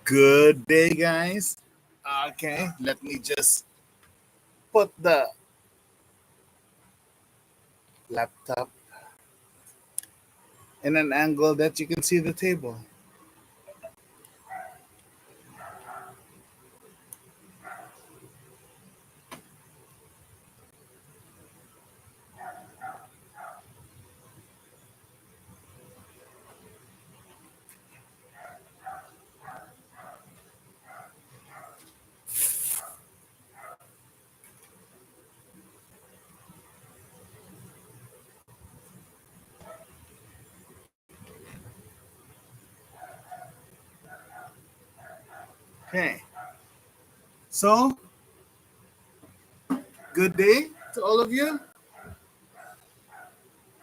Good day, guys. Okay, let me just put the laptop in an angle that you can see the table. Okay, so good day to all of you.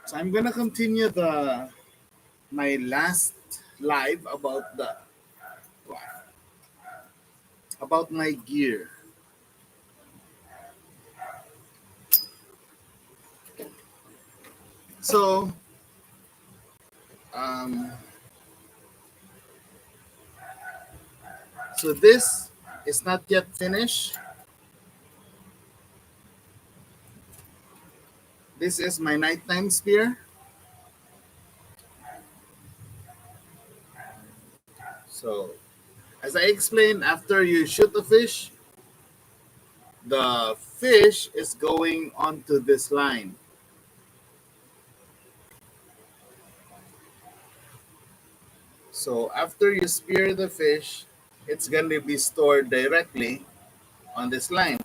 So I'm gonna continue the my last live about my gear. So um, so this is not yet finished. This is my nighttime spear. So as I explained, after you shoot a fish, the fish is going onto this line. So after you spear the fish, it's going to be stored directly on this line.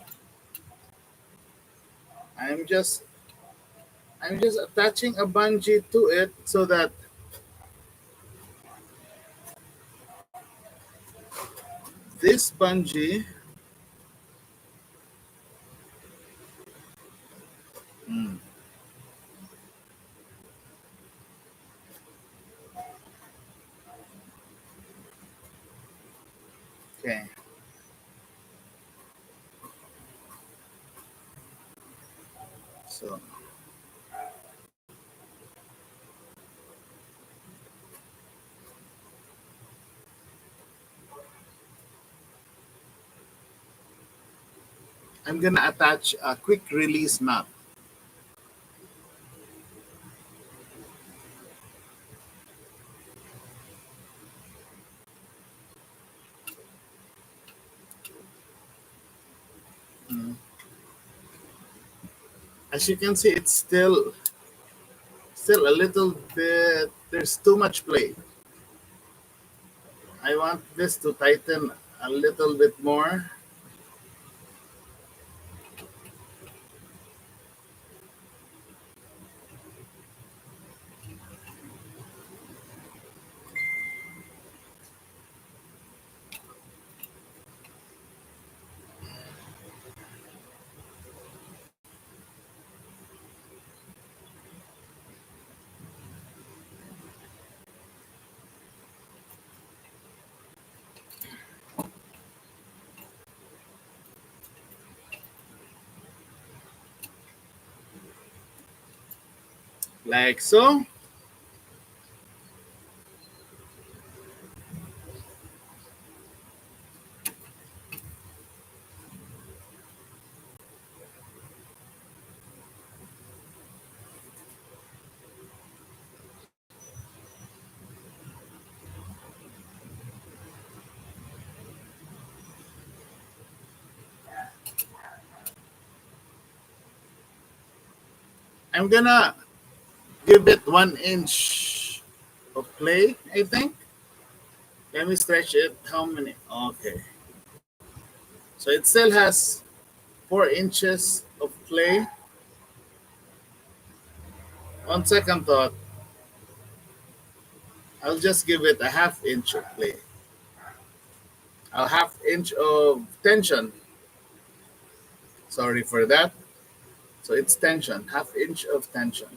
I'm just I'm just attaching a bungee to it so that this bungee mm, okay. So I'm going to attach a quick release knot. Mm. As you can see, it's still a little bit, there's too much play. I want this to tighten a little bit more. Like so. I'm gonna give it 1 inch of play, I think. Let me stretch it. How many? Okay. So it still has 4 inches of play. On second thought, I'll just give it a half inch of play. A half inch of tension. Sorry for that. So it's tension, half inch of tension.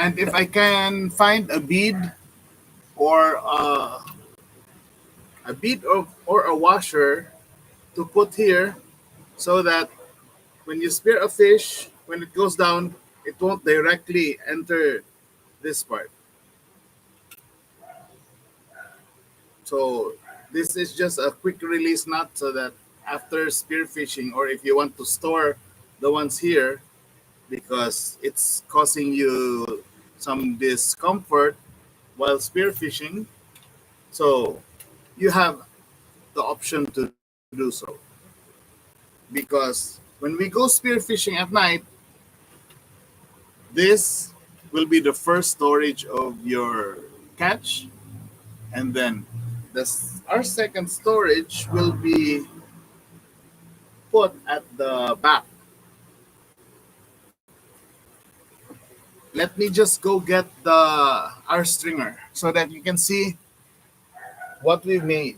And if I can find a bead or a bead or a washer to put here so that when you spear a fish, when it goes down, it won't directly enter this part. So this is just a quick release knot so that after spear fishing, or if you want to store the ones here because it's causing you some discomfort while spear fishing, so you have the option to do so. Because when we go spear fishing at night, this will be the first storage of your catch, and then our second storage will be put at the back. Let me just go get our stringer so that you can see what we made.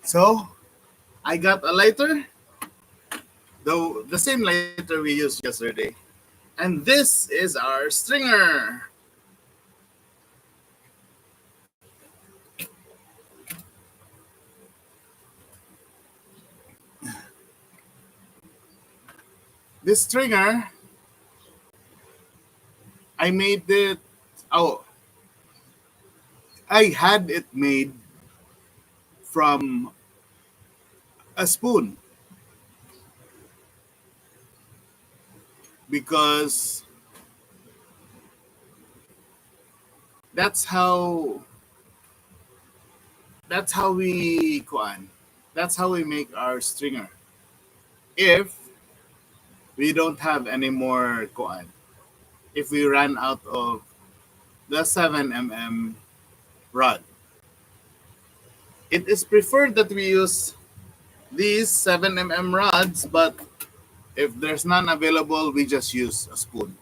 So I got a lighter, the same lighter we used yesterday. And this is our stringer. This stringer, I made it, oh, I had it made from a spoon because that's how that's how we make our stringer. If we don't have any more kuan. If we run out of the 7 mm rod, it is preferred that we use these 7 mm rods, but if there's none available, we just use a spoon.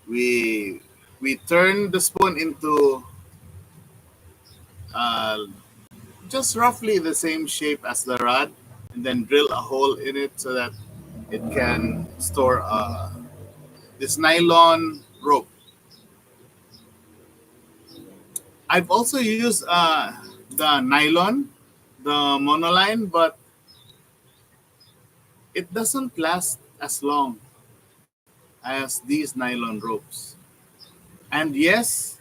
We we turn the spoon into uh, just roughly the same shape as the rod, and then drill a hole in it so that it can store this nylon rope. I've also used the nylon, the monoline, but it doesn't last as long as these nylon ropes. And yes,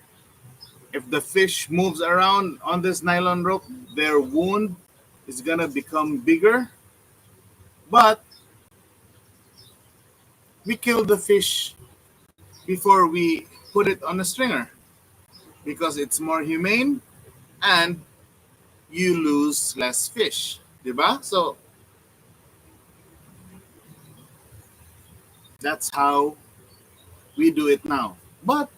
if the fish moves around on this nylon rope, their wound is gonna become bigger. But we kill the fish before we put it on a stringer because it's more humane and you lose less fish. Diba? So that's how we do it now. But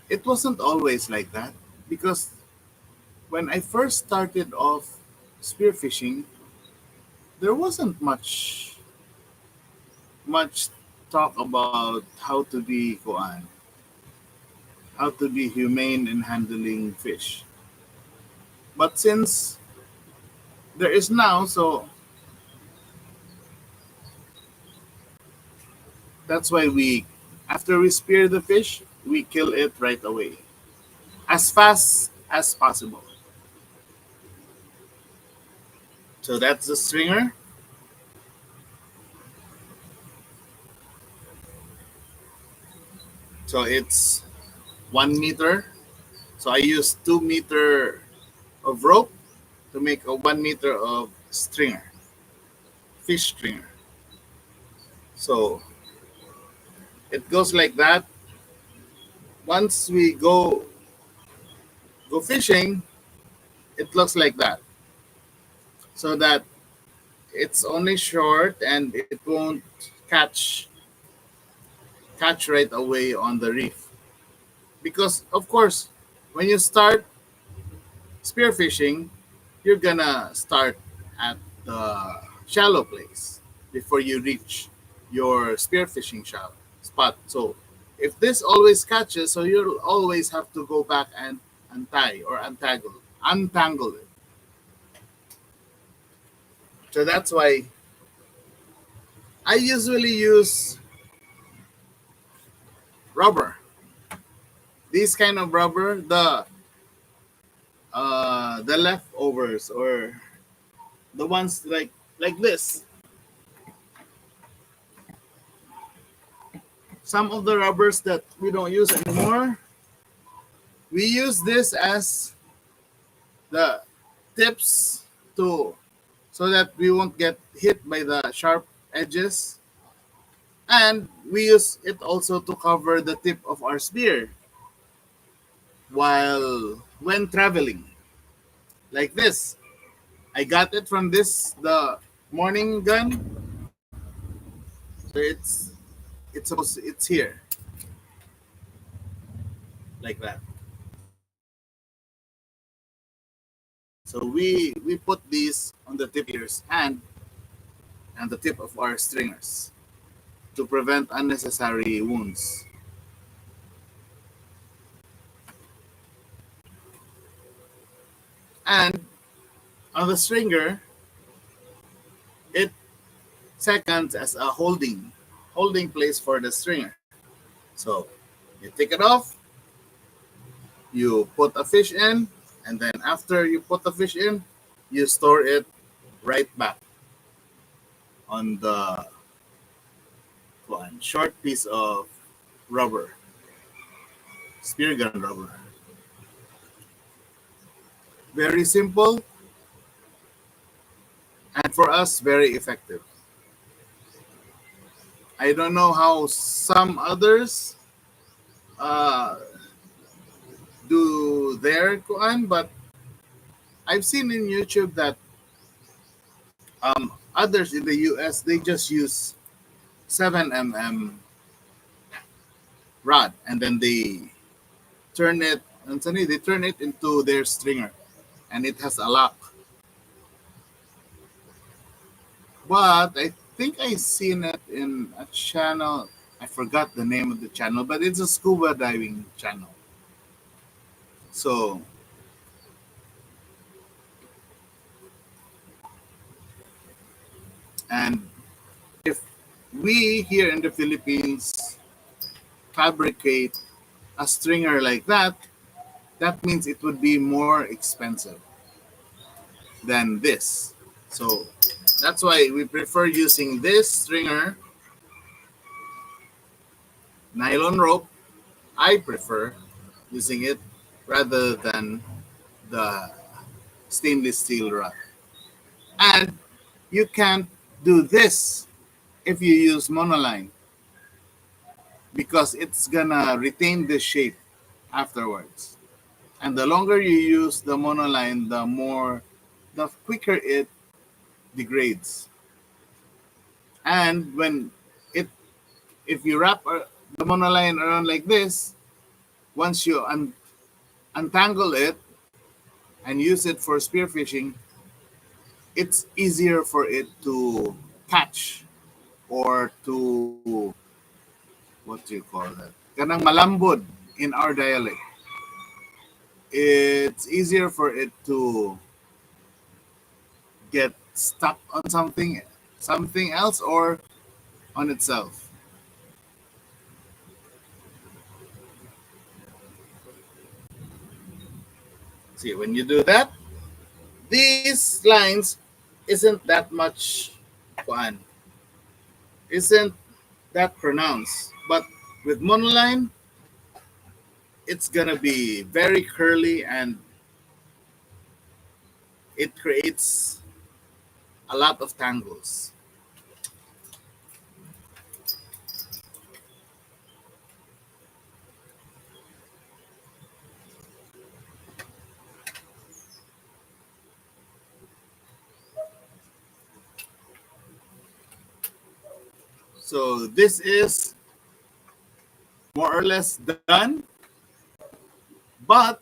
it wasn't always like that because when I first started off spearfishing, there wasn't much talk about how to be humane in handling fish. But since there is now, so that's why we after we spear the fish, we kill it right away. As fast as possible. So that's the stringer. So it's 1 meter. So I use 2 meter of rope to make a 1 meter of stringer, fish stringer. So it goes like that. Once we go fishing, it looks like that. So that it's only short and it won't catch catch right away on the reef. Because of course, when you start spearfishing, you're gonna start at the shallow place before you reach your spearfishing spot. So if this always catches, so you'll always have to go back and untie or untangle it. So that's why I usually use rubber. This kind of rubber, the leftovers or the ones like this. Some of the rubbers that we don't use anymore, we use this as the tips to so that we won't get hit by the sharp edges, and we use it also to cover the tip of our spear while when traveling like this. I got it from this the morning gun. So it's here like that. So we put these on the tip ears and the tip of our stringers to prevent unnecessary wounds. And on the stringer, it seconds as a holding place for the stringer. So you take it off, you put a fish in, and then after you put the fish in, you store it right back on the one short piece of rubber, spear gun rubber. Very simple and for us very effective. I don't know how some others uh, do their kuan, but I've seen in YouTube that Others in the US, they just use 7 mm rod, and then they turn it, and suddenly they turn it into their stringer, and it has a lock. But I think I seen it in a channel. I forgot the name of the channel, but it's a scuba diving channel. So, and if we here in the Philippines fabricate a stringer like that, that means it would be more expensive than this. So that's why we prefer using this stringer, nylon rope. I prefer using it rather than the stainless steel rod. And you can't do this if you use monoline because it's gonna retain the shape afterwards. And the longer you use the monoline, the quicker it degrades. And when it, if you wrap the monoline around like this, once you untangle it and use it for spearfishing, it's easier for it to catch or to, what do you call that? Kanang malambod in our dialect. It's easier for it to get stuck on something else or on itself. See, when you do that, these lines isn't that much fun, isn't that pronounced. But with monoline, it's gonna be very curly and it creates a lot of tangles. So this is more or less done, but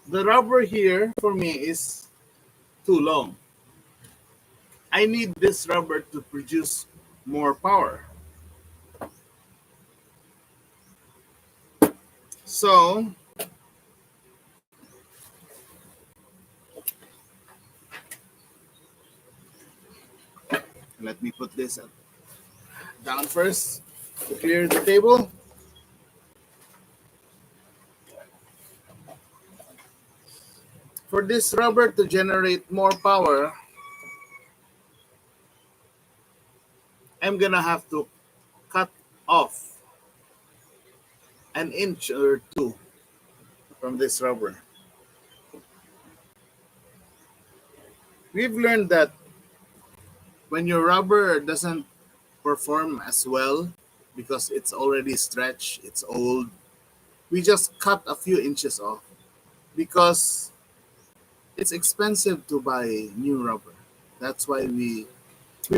the rubber here for me is too long. I need this rubber to produce more power. So let me put this down first to clear the table. For this rubber to generate more power, I'm gonna have to cut off an inch or two from this rubber. We've learned that when your rubber doesn't perform as well because it's already stretched, it's old, we just cut a few inches off because it's expensive to buy new rubber. That's why we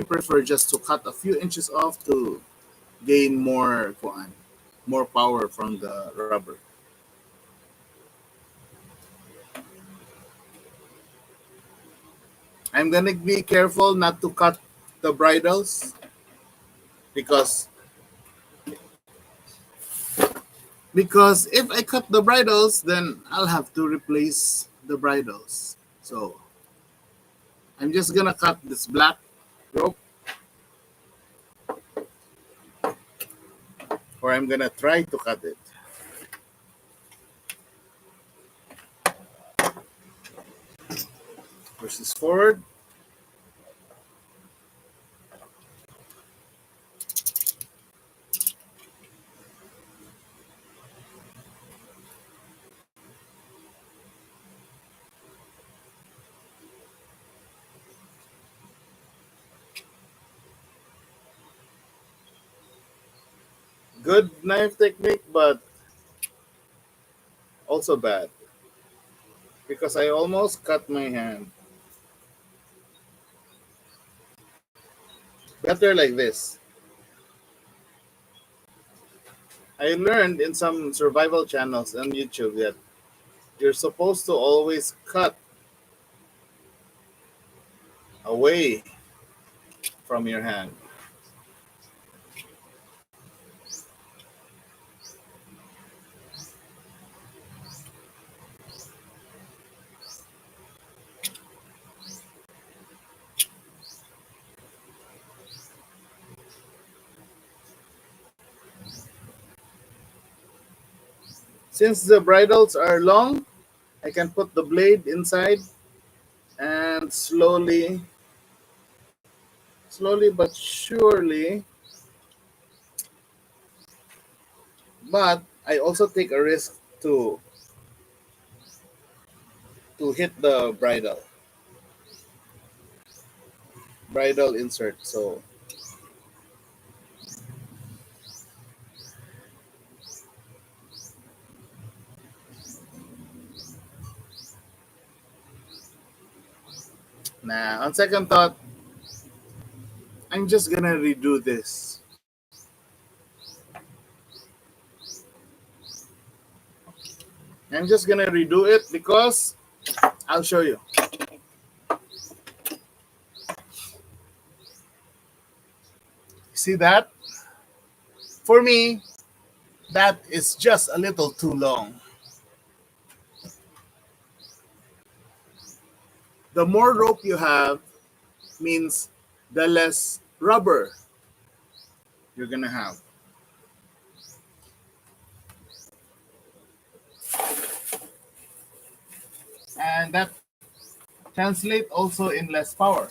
prefer just to cut a few inches off to gain more power from the rubber. I'm gonna be careful not to cut the bridles because if I cut the bridles, then I'll have to replace the bridles. So I'm just gonna cut this black rope, or I'm gonna try to cut it. Push this forward. Good knife technique, but also bad because I almost cut my hand. Better like this. I learned in some survival channels on YouTube that you're supposed to always cut away from your hand. Since the bridles are long, I can put the blade inside and slowly but surely, but I also take a risk to hit the bridle insert. So nah, on second thought, I'm just gonna redo this. I'm just gonna redo it because I'll show you. See that? For me, that is just a little too long. The more rope you have means the less rubber you're gonna have. And that translates also in less power.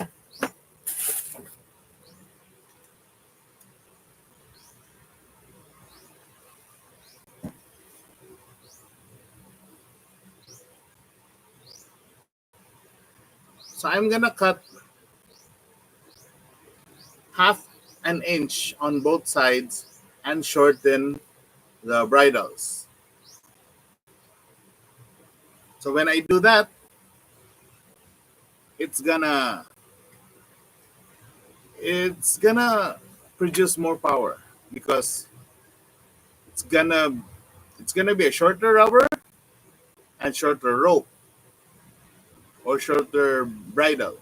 So I'm gonna cut half an inch on both sides and shorten the bridles. So when I do that, it's gonna it's gonna produce more power because it's gonna it's gonna be a shorter rubber and shorter rope or shorter bridle.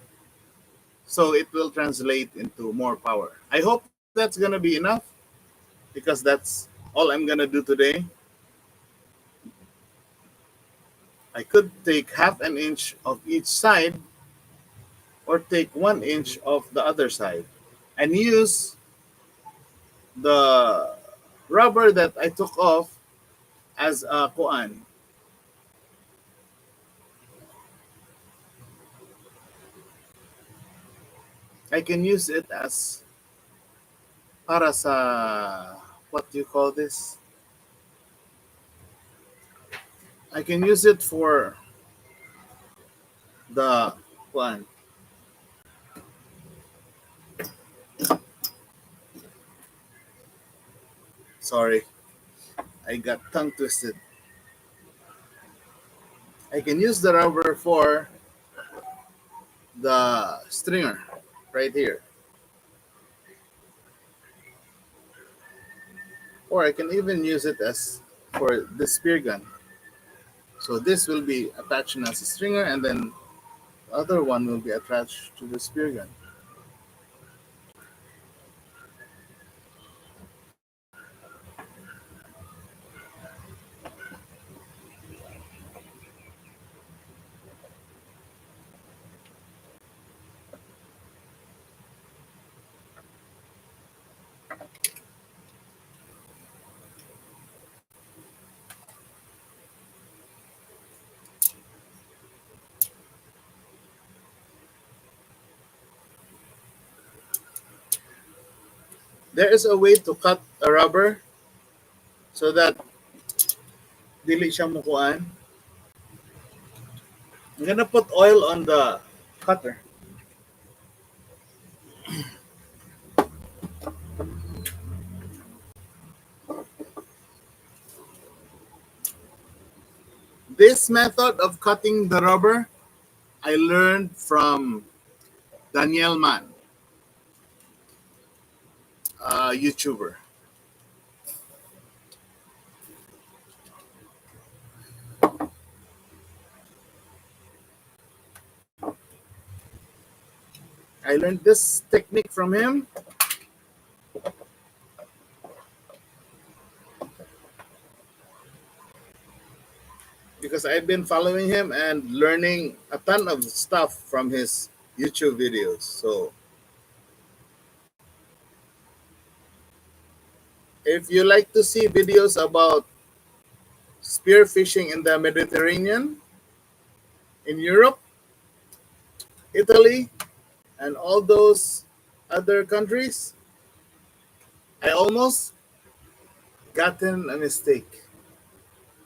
So it will translate into more power. I hope that's gonna be enough because that's all I'm gonna do today. I could take half an inch of each side or take 1 inch of the other side and use the rubber that I took off as a kuan. I can use it as para sa what do you call this? I can use it for the kuan. Sorry, I got tongue twisted. I can use the rubber for the stringer right here. Or I can even use it as for the spear gun. So this will be attached as a stringer and then the other one will be attached to the spear gun. There is a way to cut a rubber so that dili siya mukuan. I'm gonna put oil on the cutter. This method of cutting the rubber I learned from Daniel Mann. YouTuber. I learned this technique from him because I've been following him and learning a ton of stuff from his YouTube videos. So if you like to see videos about spearfishing in the Mediterranean, in Europe, Italy, and all those other countries, I almost gotten a mistake.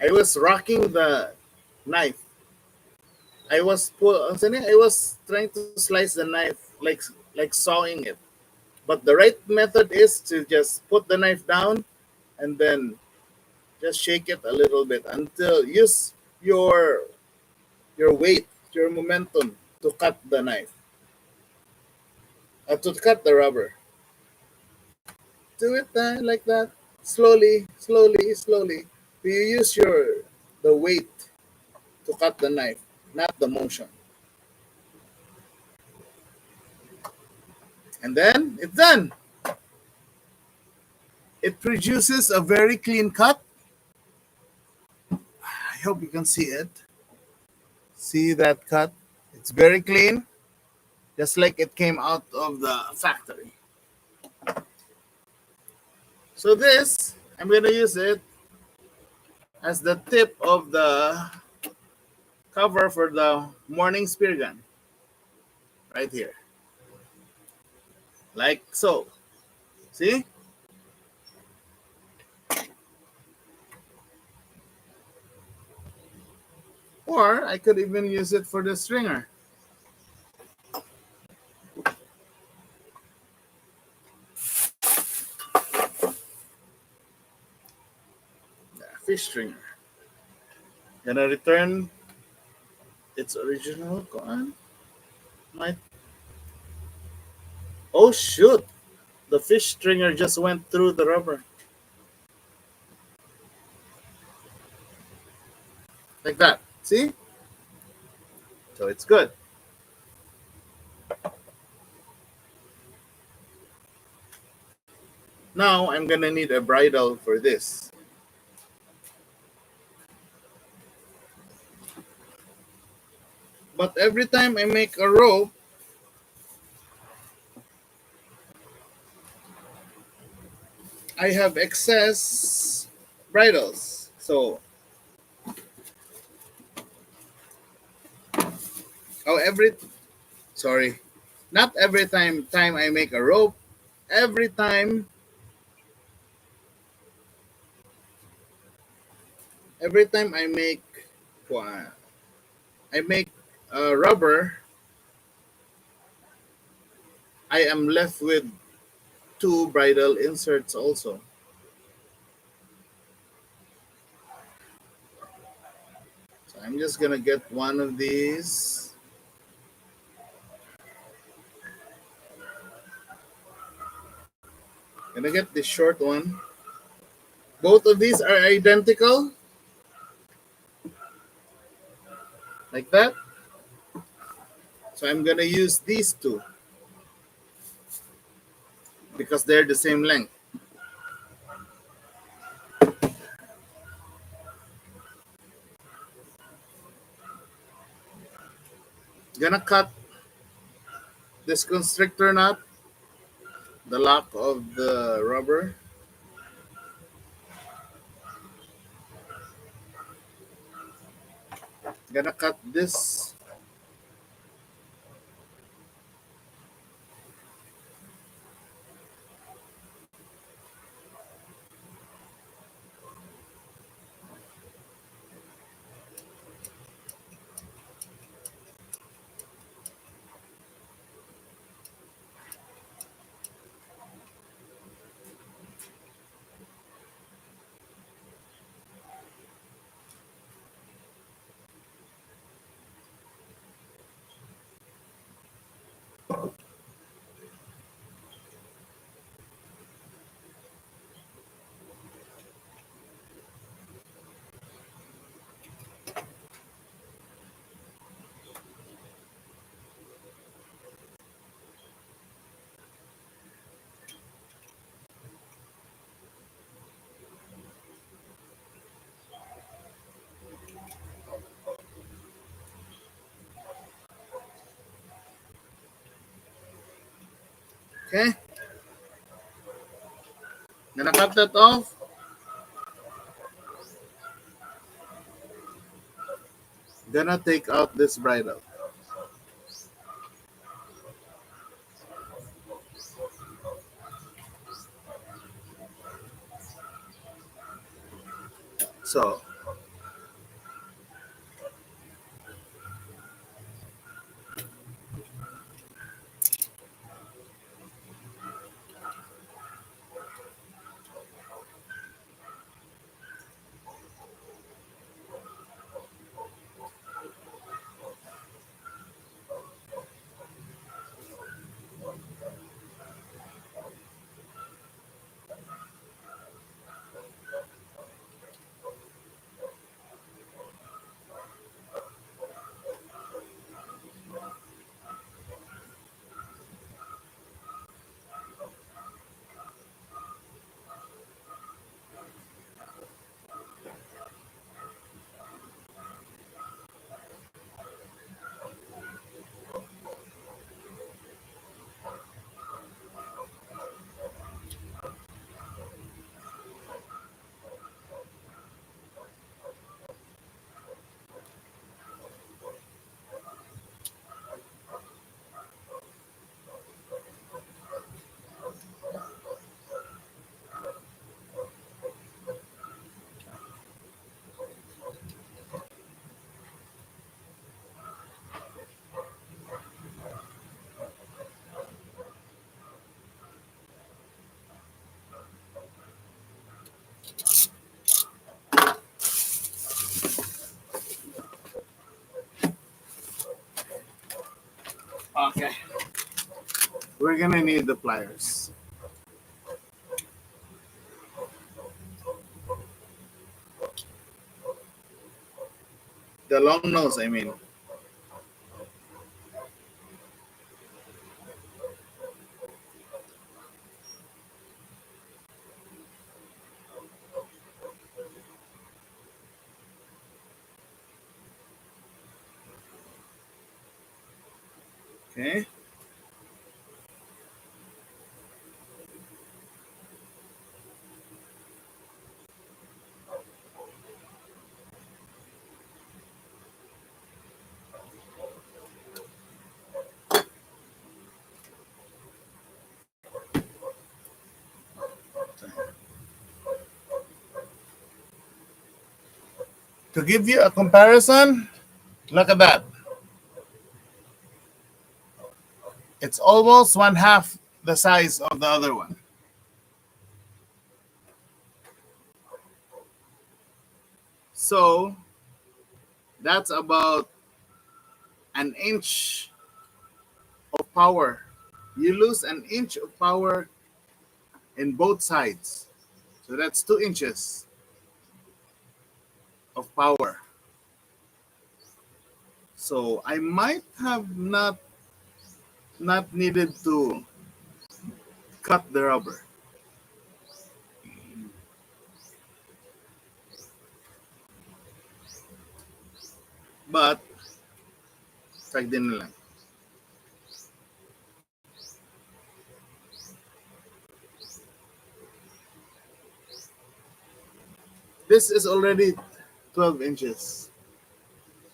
I was rocking the knife. I was trying to slice the knife like sawing it. But the right method is to just put the knife down and then just shake it a little bit until use your weight, your momentum to cut the knife, to cut the rubber. Do it like that, slowly, slowly, slowly. You use the weight to cut the knife, not the motion. And then it's done. It produces a very clean cut. I hope you can see it. See that cut? It's very clean, just like it came out of the factory. So this, I'm gonna use it as the tip of the cover for the morning spear gun, right here, like so. See? Or I could even use it for the stringer, the fish stringer. Gonna return its original koan. Might. Oh shoot! The fish stringer just went through the rubber, like that. See? So it's good. Now I'm gonna need a bridle for this. But every time I make a rope, I have excess bridles. So, oh, sorry, not every time I make a rope, every time uh, I make rubber, I am left with two bridle inserts also. So I'm just gonna get one of these. Gonna get the short one. Both of these are identical, like that. So I'm gonna use these two because they're the same length. Gonna cut this constrictor knot, the lock of the rubber. Gonna cut this. Okay, gonna cut that off. Gonna take out this bridle. So okay, we're gonna need the pliers. The long nose, I mean. Okay. To give you a comparison, look at that. It's almost one half the size of the other one. So that's about an inch of power. You lose an inch of power in both sides. So that's 2 inches of power. So I might have not needed to cut the rubber. But tag din na lang. This is already 12 inches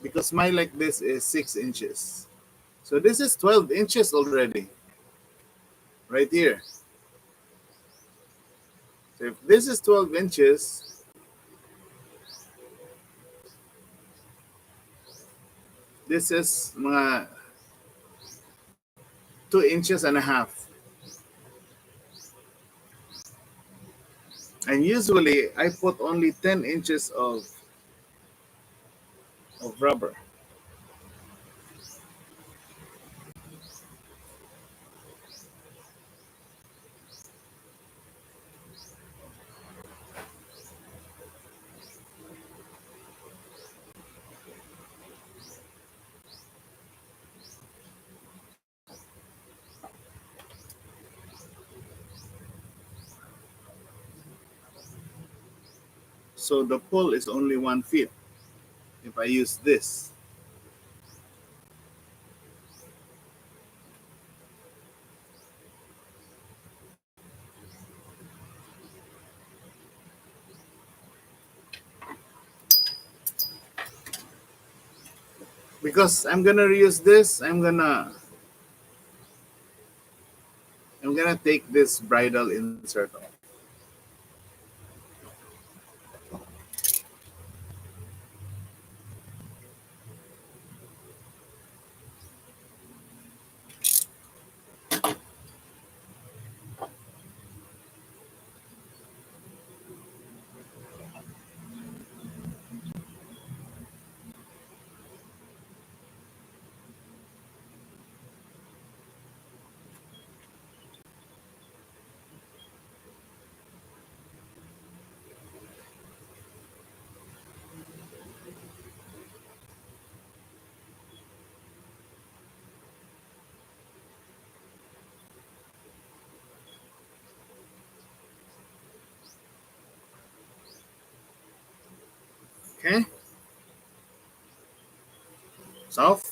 because my like this is 6 inches. So this is 12 inches already right here. So if this is 12 inches, this is mga 2 inches and a half. And usually I put only 10 inches of rubber. So the pull is only 1 feet if I use this. because I'm gonna reuse this. I'm gonna take this bridle insert off. Okay, it's off.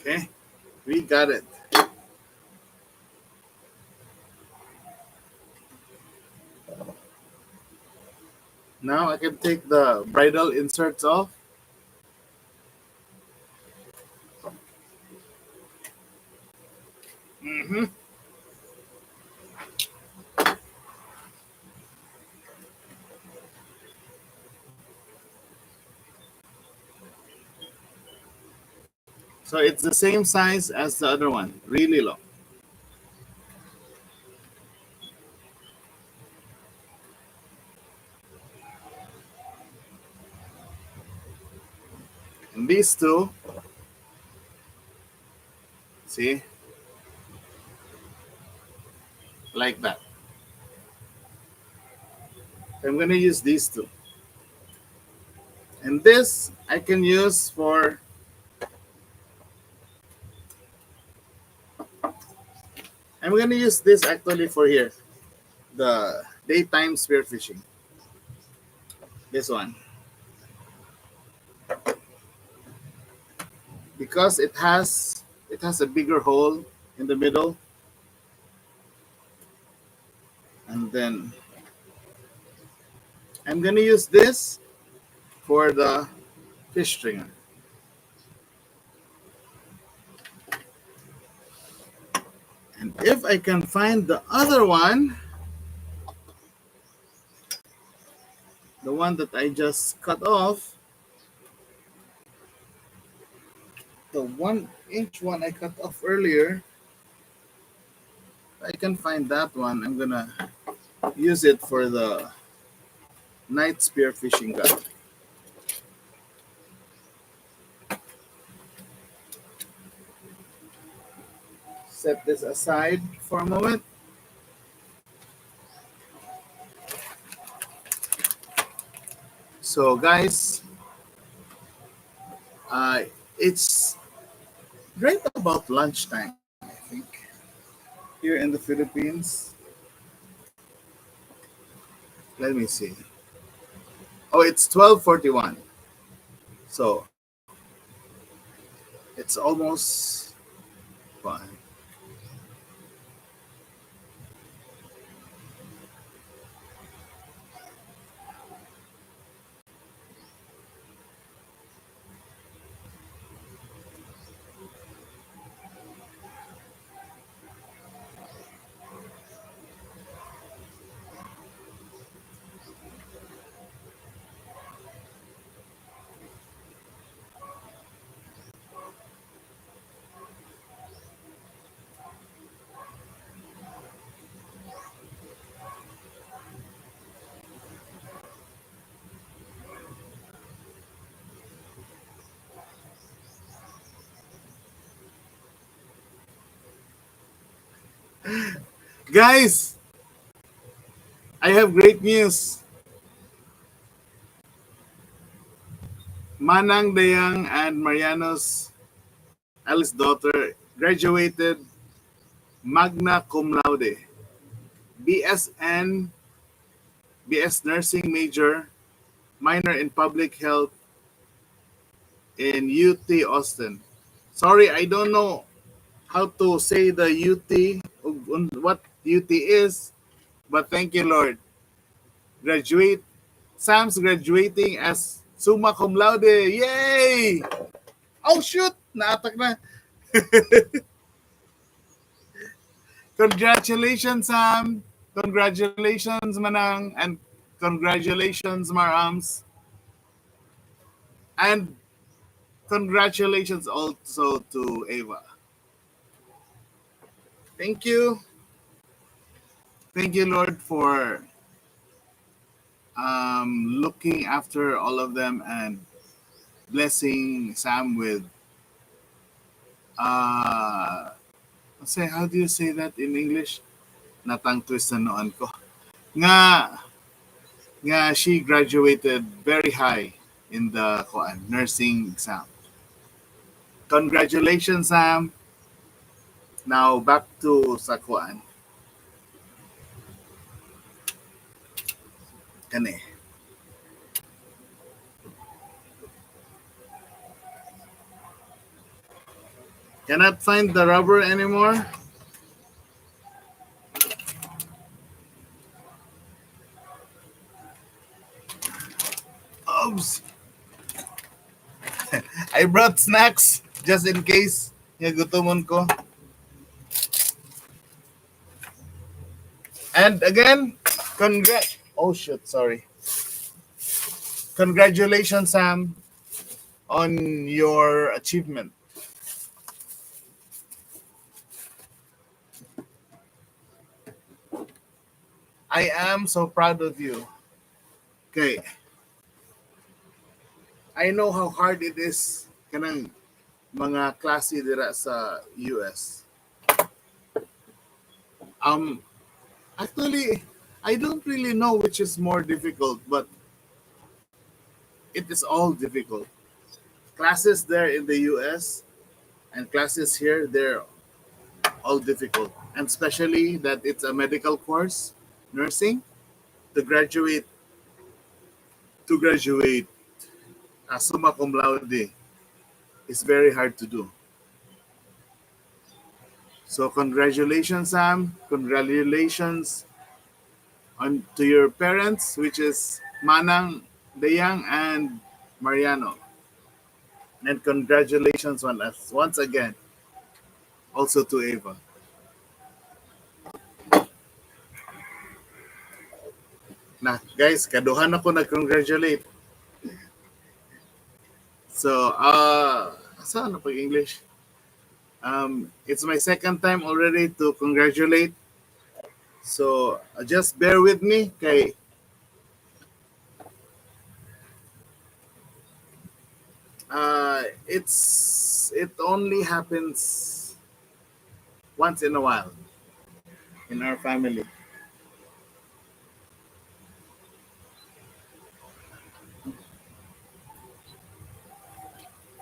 Okay, we got it. Now I can take the bridle inserts off. Hmm. So it's the same size as the other one, really long. And these two, see, like that. I'm gonna use these two. And this I can use for, I'm gonna use this actually for here, the daytime spearfishing. This one. Because it has a bigger hole in the middle, and then I'm gonna use this for the fish stringer. And if I can find the other one, the one that I just cut off, the 1 inch one I cut off earlier, if I can find that one, I'm gonna use it for the night spearfishing guy. Set this aside for a moment. So, guys, uh, it's right about lunchtime, I think, here in the Philippines. Let me see. Oh, it's 12:41. So it's almost fine. Guys, I have great news. Manang Dayang and Mariano's eldest daughter graduated magna cum laude, BSN, BS nursing major, minor in public health in UT Austin. Sorry, I don't know how to say the UT, what UT is, but thank you, Lord. Graduate. Sam's graduating as summa cum laude. Yay! Oh, shoot! Naatak na. Congratulations, Sam. Congratulations, Manang. And congratulations, Marams. And congratulations also to Ava. Thank you. Thank you, Lord, for looking after all of them and blessing Sam with, say, how do you say that in English? Natang twist na noon ko. Nga, nga she graduated very high in the nursing exam. Congratulations, Sam. Now back to sa Kani. Cannot find the rubber anymore. Oops. I brought snacks just in case. Gutomon ko. And again, Oh shit, sorry. Congratulations, Sam, on your achievement. I am so proud of you. Okay. I know how hard it is kanang mga klase dira sa US. Um Actually, I don't really know which is more difficult, but it is all difficult. Classes there in the US and classes here, they're all difficult. And especially that it's a medical course, nursing, to graduate to graduate as summa cum laude is very hard to do. So congratulations, Sam. Congratulations on to your parents, which is Manang, Deyang, and Mariano. And congratulations on us once again, also to Ava. Na, guys, kaduhan ako nag-congratulate. So, saan na pag-English? It's my second time already to congratulate. So, just bear with me kay it only happens once in a while in our family.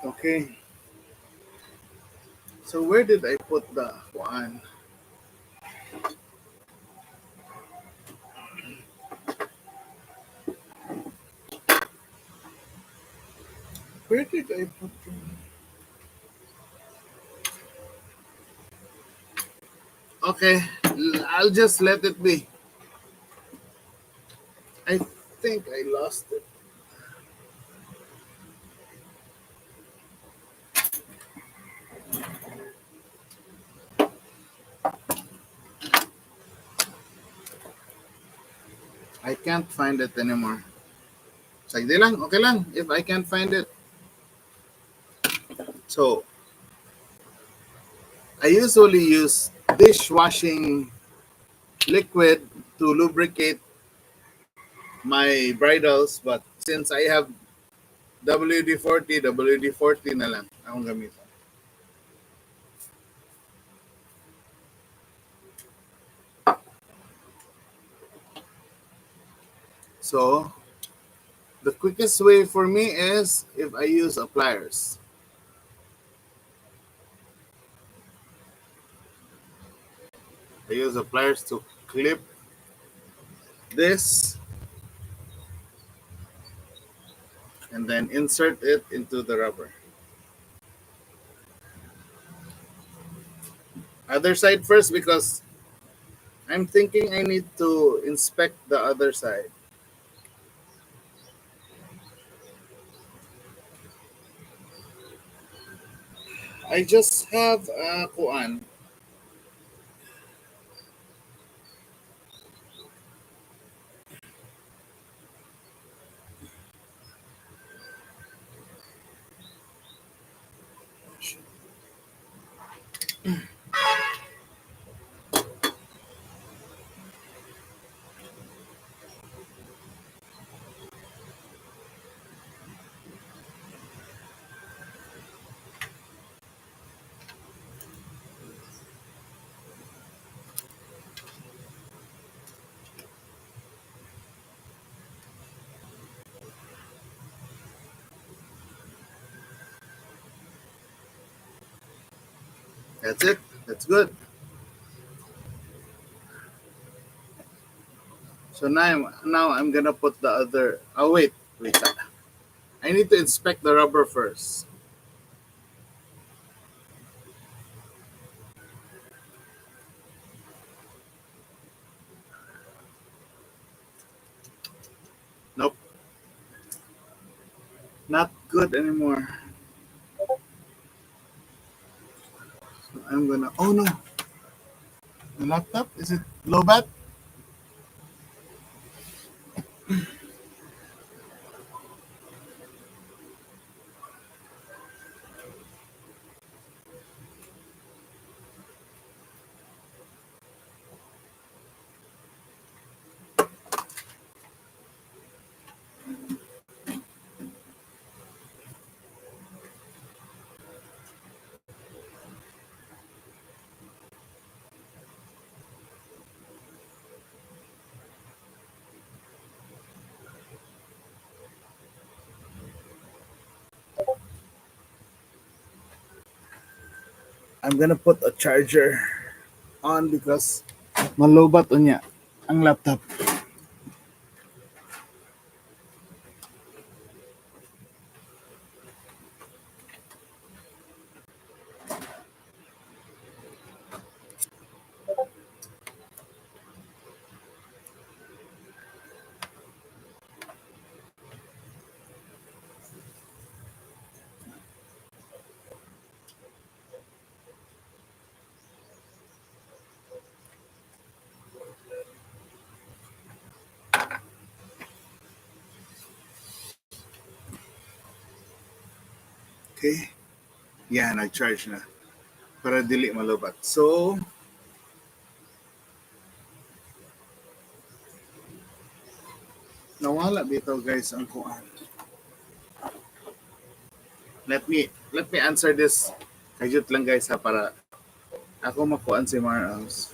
Okay. So where did I put the one? Where did I put the... Okay, I'll just let it be. I think I lost it. I can't find it anymore. Sagdi lang, okay lang if I can't find it. So, I usually use dishwashing liquid to lubricate my bridles, but since I have WD-40 na lang akong gamitan. So, the quickest way for me is if I use a pliers. I use a pliers to clip this and then insert it into the rubber. Other side first because I'm thinking I need to inspect the other side. I just have a kuan. That's it. That's good. So now I'm gonna put the other. Oh wait. I need to inspect the rubber first. Nope, not good anymore. I'm gonna. Oh no, the laptop is it low bat? I'm gonna put a charger on because malobat unya ang laptop. Okay. Yeah, nag-charge na. Para dili malubat. So, nawala bitaw guys ang kuan. Let me answer this. Kajut lang guys ha para ako makuan si Marams.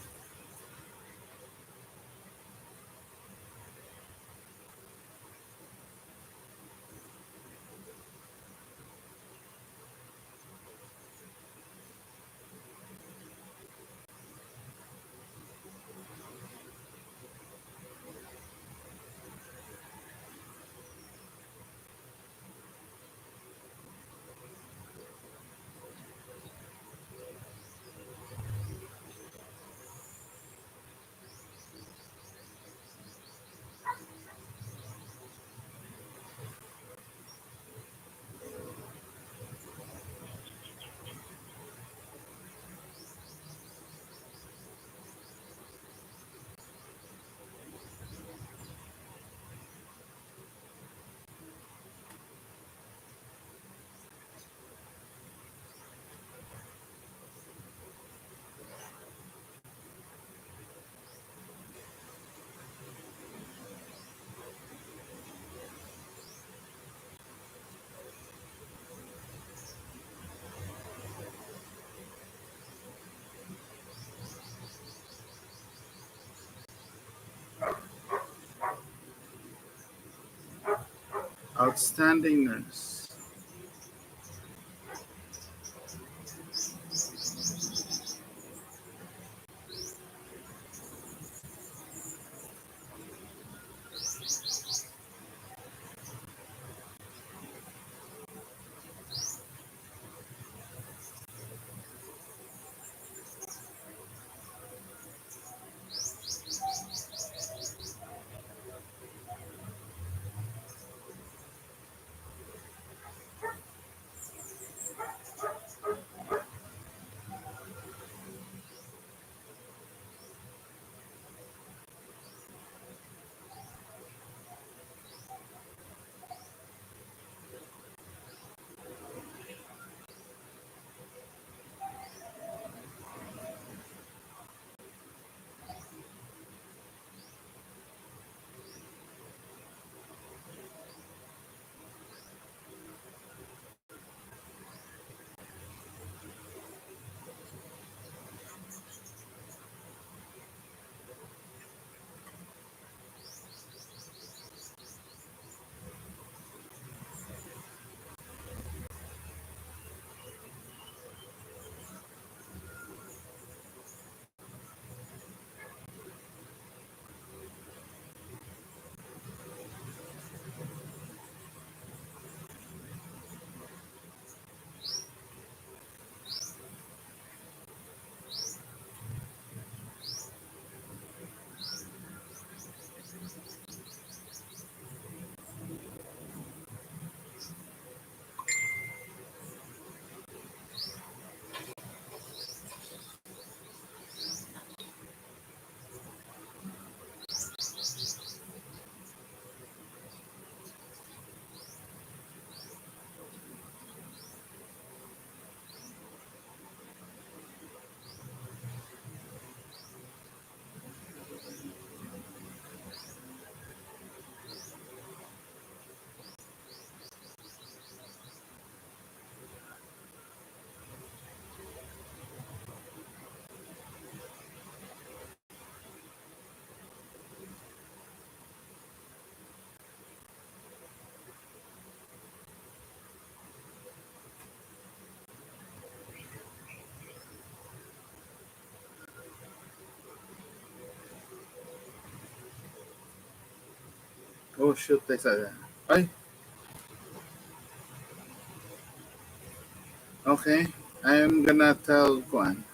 Outstanding nurse. Oh shoot, text agad. Ay, okay. I'm gonna tell kuan.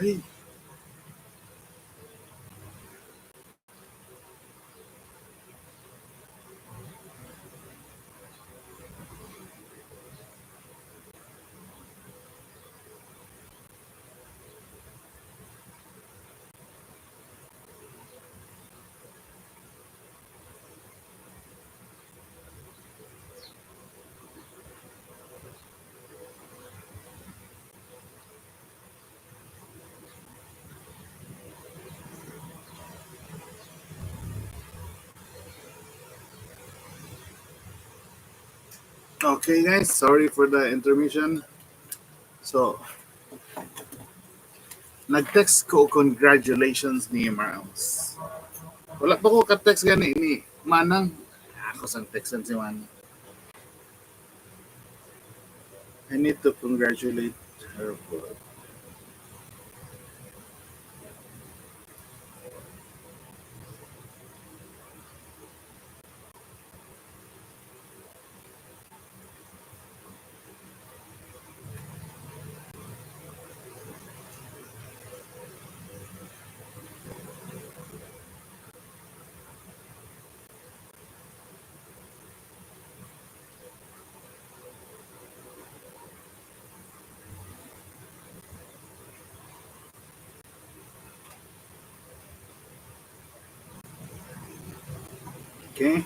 Ay. Okay, guys, sorry for the intermission. So, nag-text ko congratulations ni Mars. Wala pa ko ka-text gani ni Manang. Ako sang textan si Manang. I need to congratulate her for... Okay?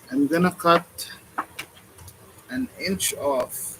I'm gonna cut an inch off.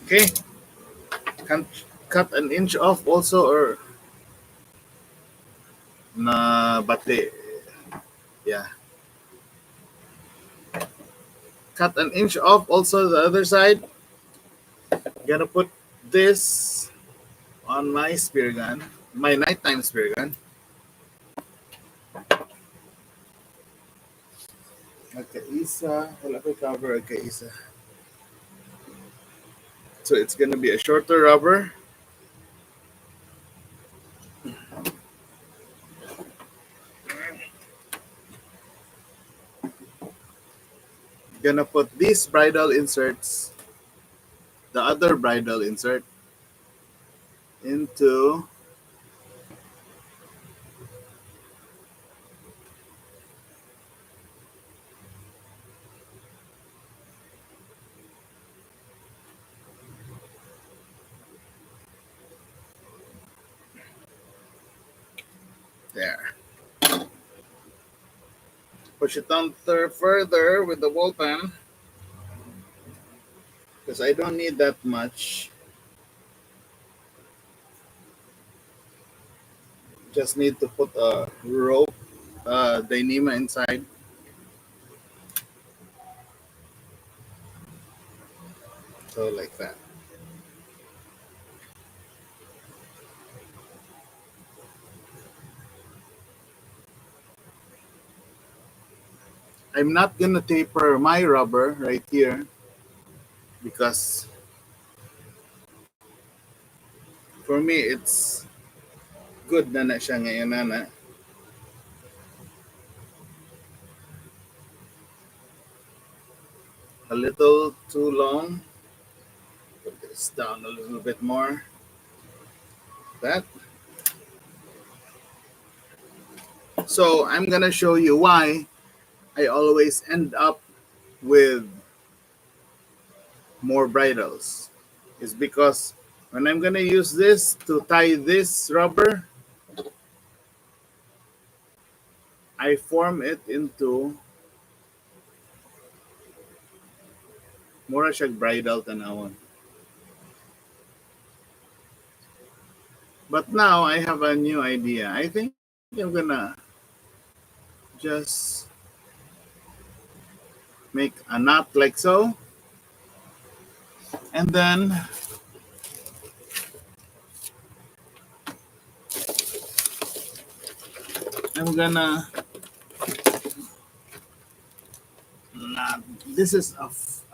Okay? Can cut an inch off also or na bate. Yeah. Cut an inch off also the other side. Gonna put this on my spear gun, my nighttime spear gun. Okay, isa. Wala ko cover. Okay, isa. So it's gonna be a shorter rubber. Gonna put these bridle inserts, the other bridle insert, into there. Push it down further with the ball pen because I don't need that much. Just need to put a rope, dynama inside. So like that. I'm not gonna taper my rubber right here because For me, it's good na na siya ngayon na. A little too long. Put this down a little bit more. That. So I'm gonna show you why I always end up with more bridles. It's because when I'm gonna use this to tie this rubber, I form it into mura siyang bridle tanawon. But now I have a new idea. I think I'm gonna just make a knot like so, and then I'm gonna this is a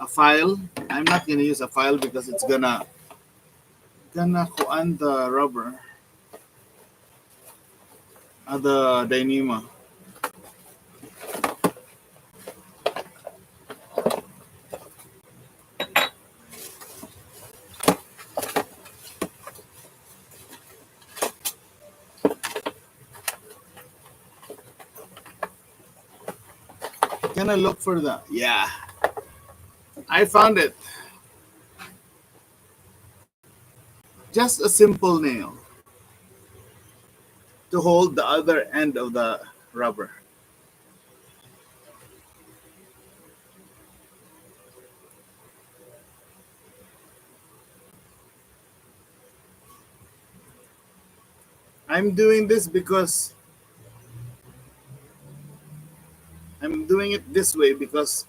file. I'm not gonna use a file because it's gonna kuan the rubber, the dynamo. Gonna look for the yeah. I found it. Just a simple nail to hold the other end of the rubber. I'm doing this because I'm doing it this way because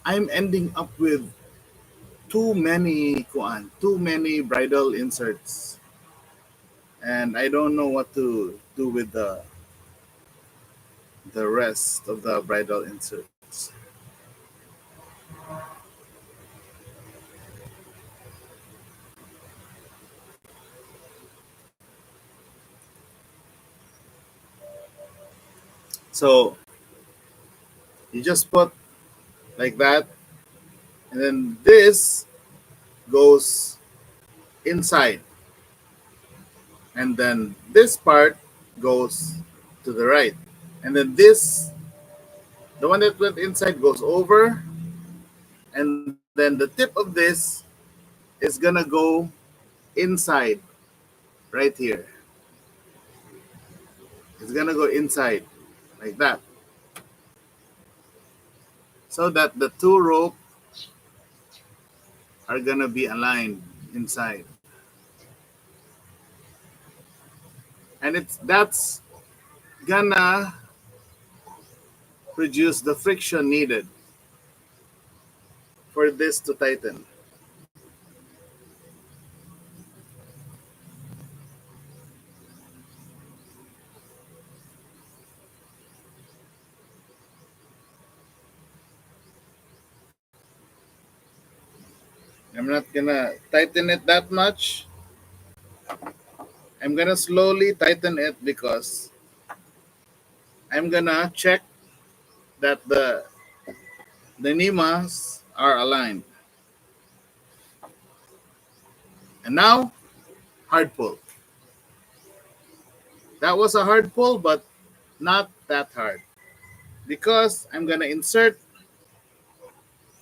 I'm ending up with too many bridle inserts, and I don't know what to do with the rest of the bridle inserts. So you just put like that, and then this goes inside, and then this part goes to the right, and then this, the one that went inside, goes over, and then the tip of this is gonna go inside right here. It's gonna go inside like that, so that the two rope are gonna be aligned inside, and that's gonna produce the friction needed for this to tighten. I'm not gonna tighten it that much. I'm gonna slowly tighten it because I'm gonna check that the nimas are aligned. And now, hard pull. That was a hard pull, but not that hard because I'm gonna insert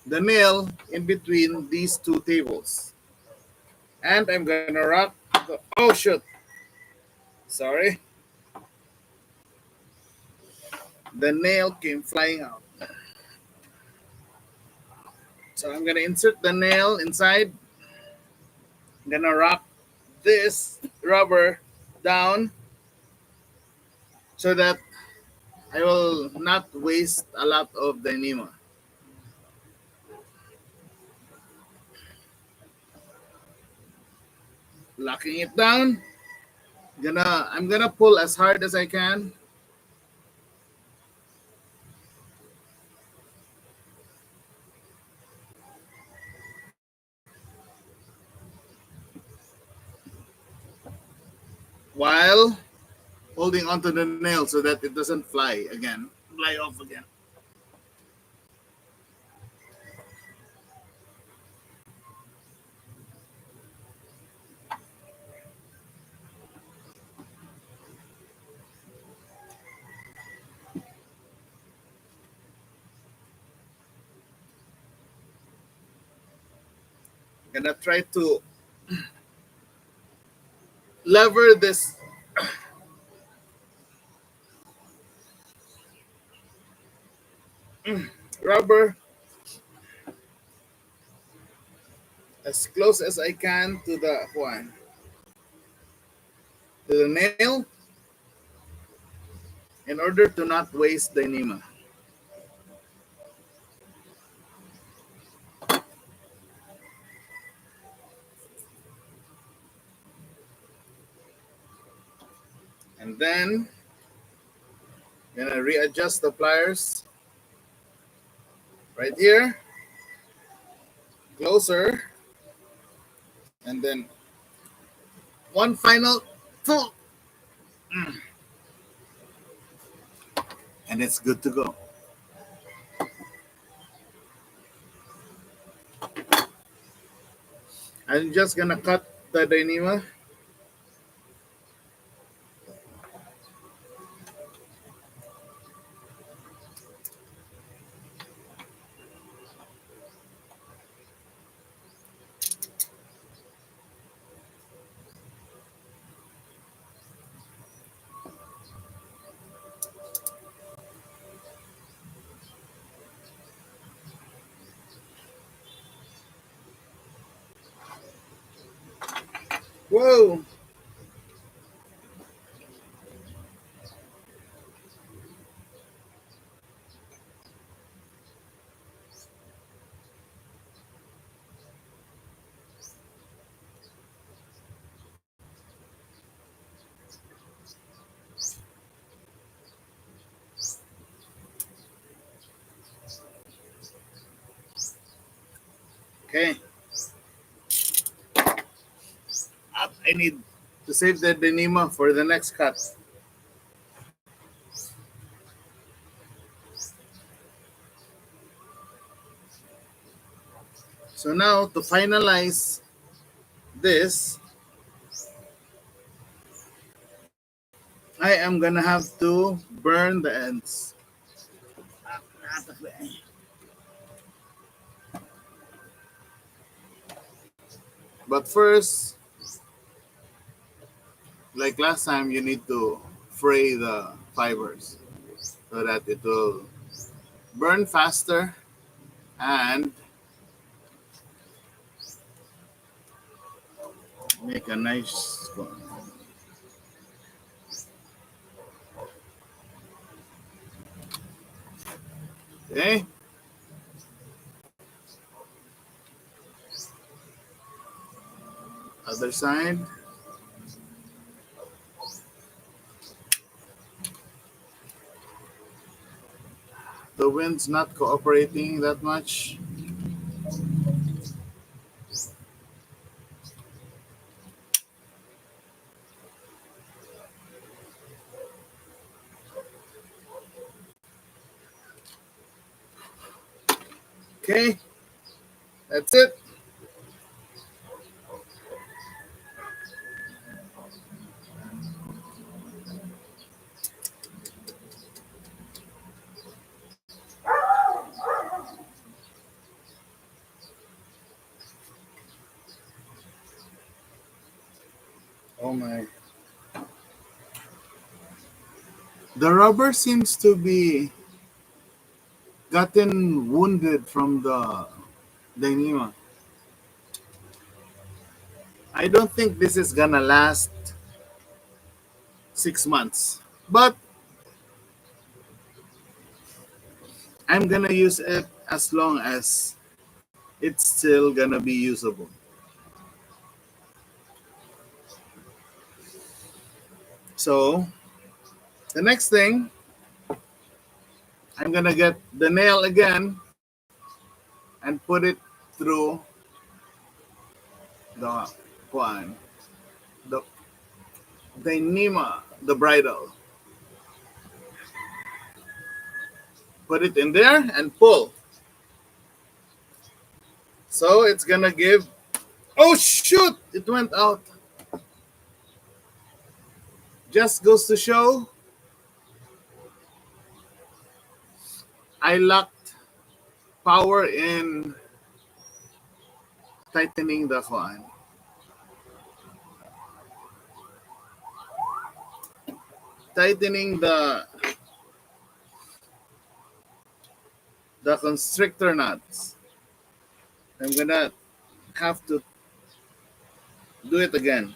the nail in between these two tables, and I'm gonna rock the, oh shoot, sorry, the nail came flying out. So I'm gonna insert the nail inside. I'm gonna rock this rubber down so that I will not waste a lot of the enema. Locking it down. I'm gonna pull as hard as I can. while holding onto the nail so that it doesn't fly off again. Gonna try to lever this rubber as close as I can to the nail in order to not waste the enema. And then gonna readjust the pliers right here, closer, and then one final pull, and it's good to go. I'm just gonna cut the enema. Whoa! Okay, I need to save the enema for the next cut. So now to finalize this, I am gonna have to burn the ends. But first, like last time, you need to fray the fibers so that it will burn faster and make a nice one. Okay, other side. The wind's not cooperating that much. Okay, that's it. Oh my. The rubber seems to be gotten wounded from the enema. I don't think this is gonna last 6 months, but I'm gonna use it as long as it's still gonna be usable. So the next thing, I'm gonna get the nail again and put it through the kuan, the Dynema, the bridle. Put it in there and pull. So it's gonna give. Oh shoot! It went out. Just goes to show I lacked power in tightening the fan. Tightening the constrictor nuts. I'm gonna have to do it again.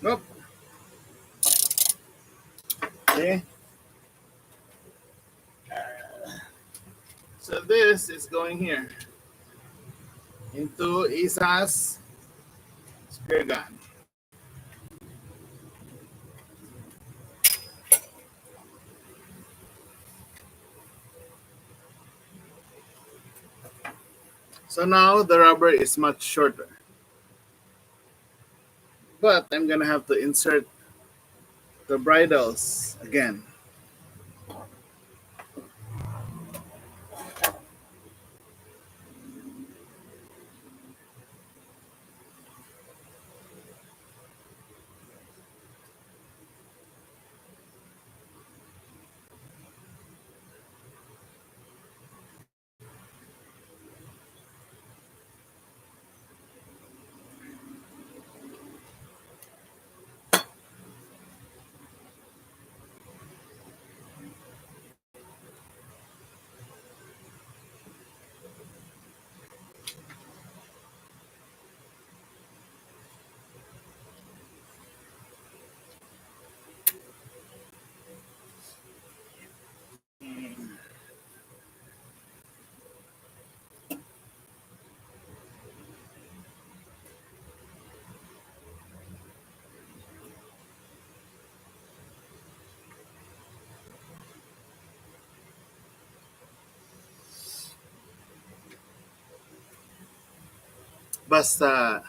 Nope. Okay. So this is going here into Isa's spear gun. So now the rubber is much shorter. But I'm gonna have to insert the bridles again. Basta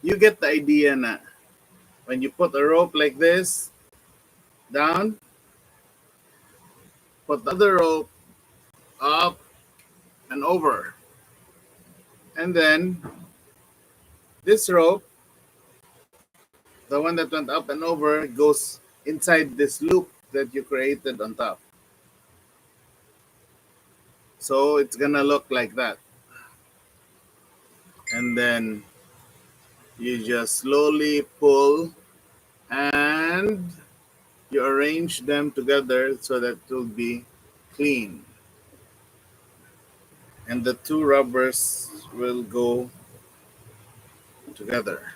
you get the idea na when you put a rope like this down, put the other rope up and over. And then this rope, the one that went up and over, goes inside this loop that you created on top. So it's gonna look like that. And then you just slowly pull and you arrange them together so that it will be clean. And the two rubbers will go together.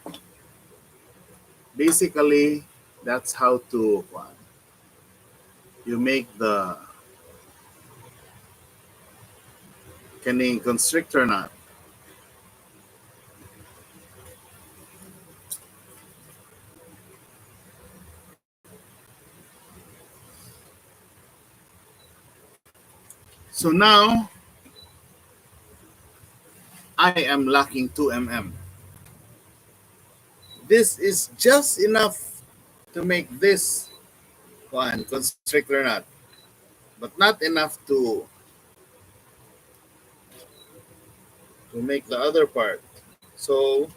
Basically, that's how to you make the kaning constrictor knot. So now I am locking 2 mm. This is just enough to make this one constrictor knot, but not enough to make the other part. So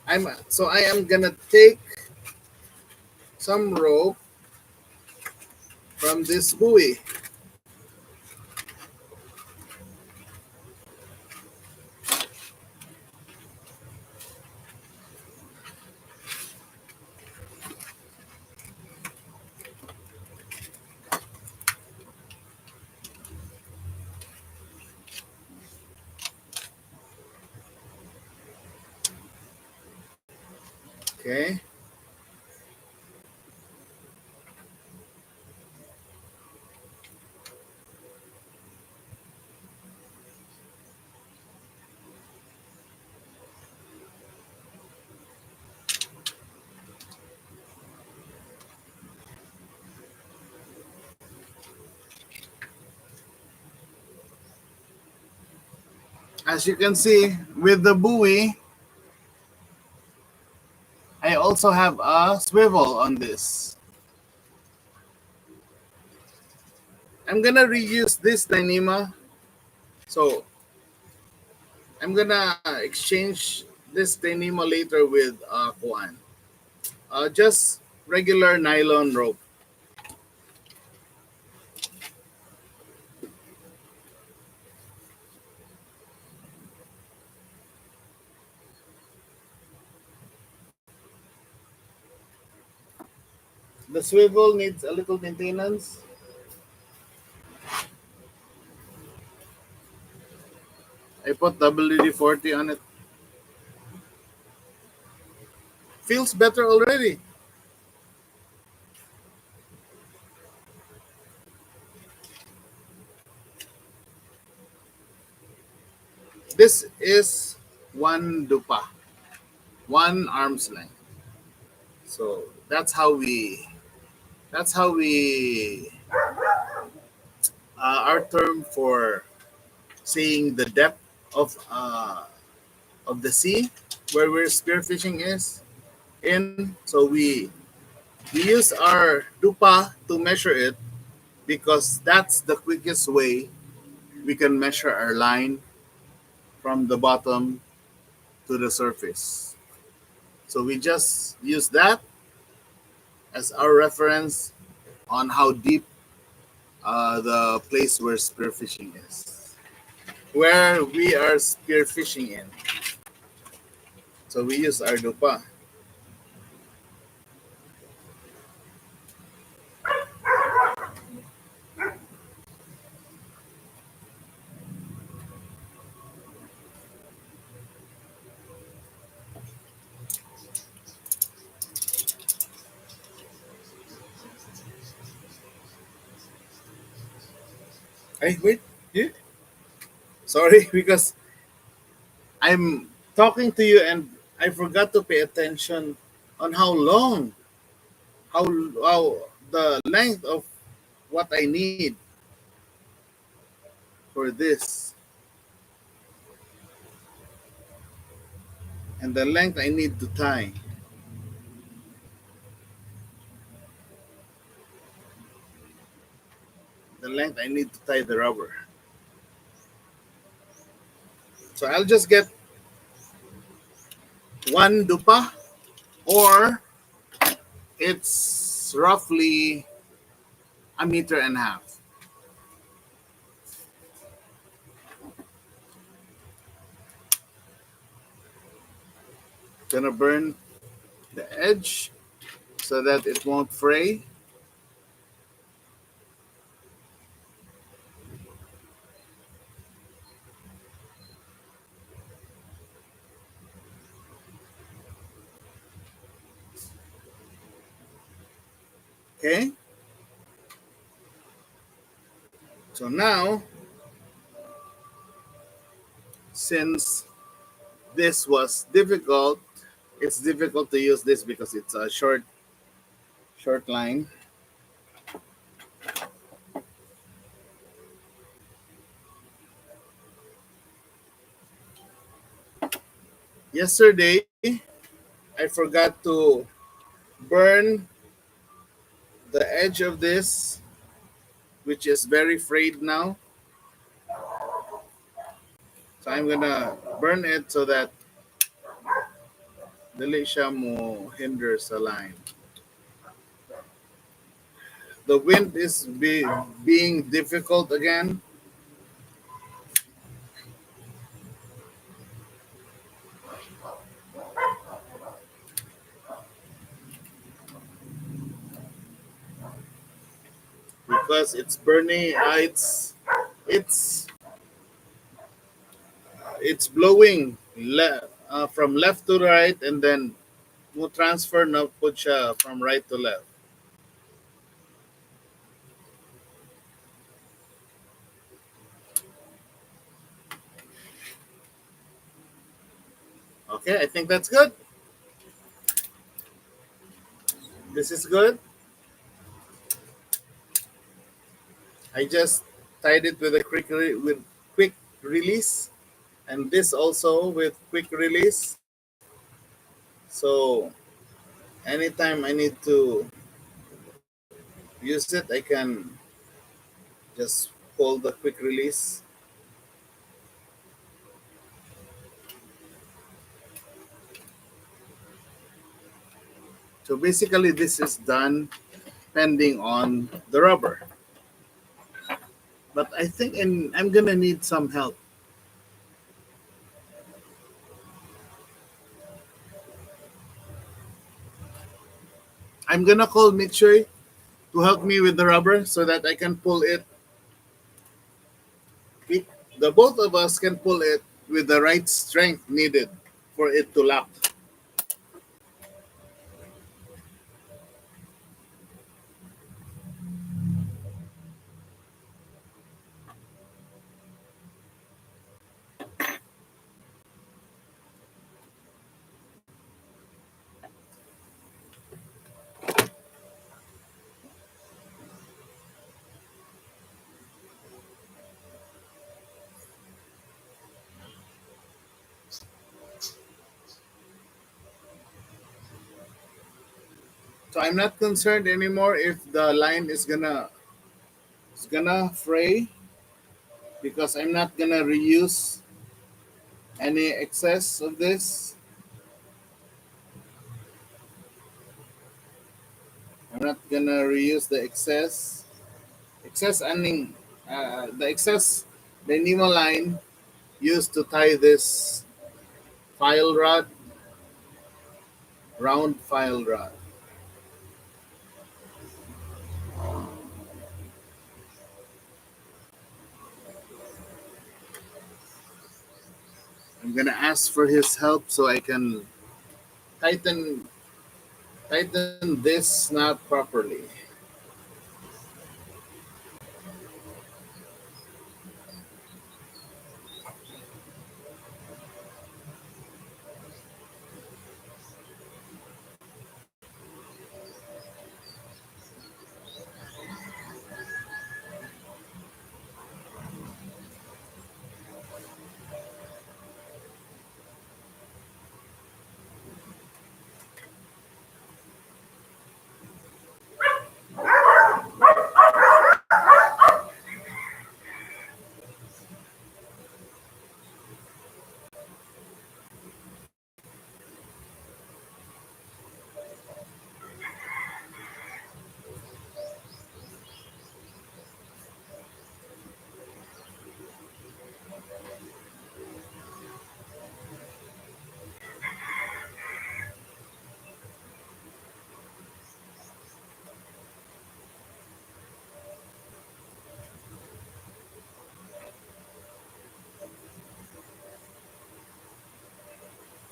I am gonna take some rope from this buoy. Okay. As you can see with the buoy, I also have a swivel on this. I'm gonna reuse this Dyneema. So I'm gonna exchange this Dyneema later with just regular nylon rope. The swivel needs a little maintenance. I put WD-40 on it. Feels better already. This is one dupa, one arm's length. So that's how we our term for saying the depth of the sea where we're spearfishing is in. So we use our dupa to measure it because that's the quickest way we can measure our line from the bottom to the surface. So we just use that as our reference on how deep the place where spearfishing is, where we are spearfishing in. So we use our dupa. Hey, wait. Yeah. Sorry, because I'm talking to you and I forgot to pay attention on how long, how the length of what I need for this and the length I need to tie, the length I need to tie the rubber. So I'll just get one dupa, or it's roughly a meter and a half. Gonna burn the edge so that it won't fray. Okay, so now since this was difficult, it's difficult to use this because it's a short line. Yesterday, I forgot to burn the edge of this, which is very frayed now. So I'm gonna burn it so that dili siya mo hinder sa line. The wind is being difficult again because it's burning. It's it's blowing from left to right, and then mo transfer na po siya from right to left. Okay, I think that's good. This is good. I just tied it with a with quick release, and this also with quick release. So anytime I need to use it, I can just pull the quick release. So basically, this is done pending on the rubber. But I think I'm gonna need some help. I'm gonna call Mitchoy to help me with the rubber so that I can pull it. The both of us can pull it with the right strength needed for it to lock. So I'm not concerned anymore if the line is gonna fray because I'm not gonna reuse any excess of this. I'm not gonna reuse the excess ending the excess the Nemo line used to tie this file rod, round file rod. I'm gonna ask for his help so I can tighten tighten this knot properly.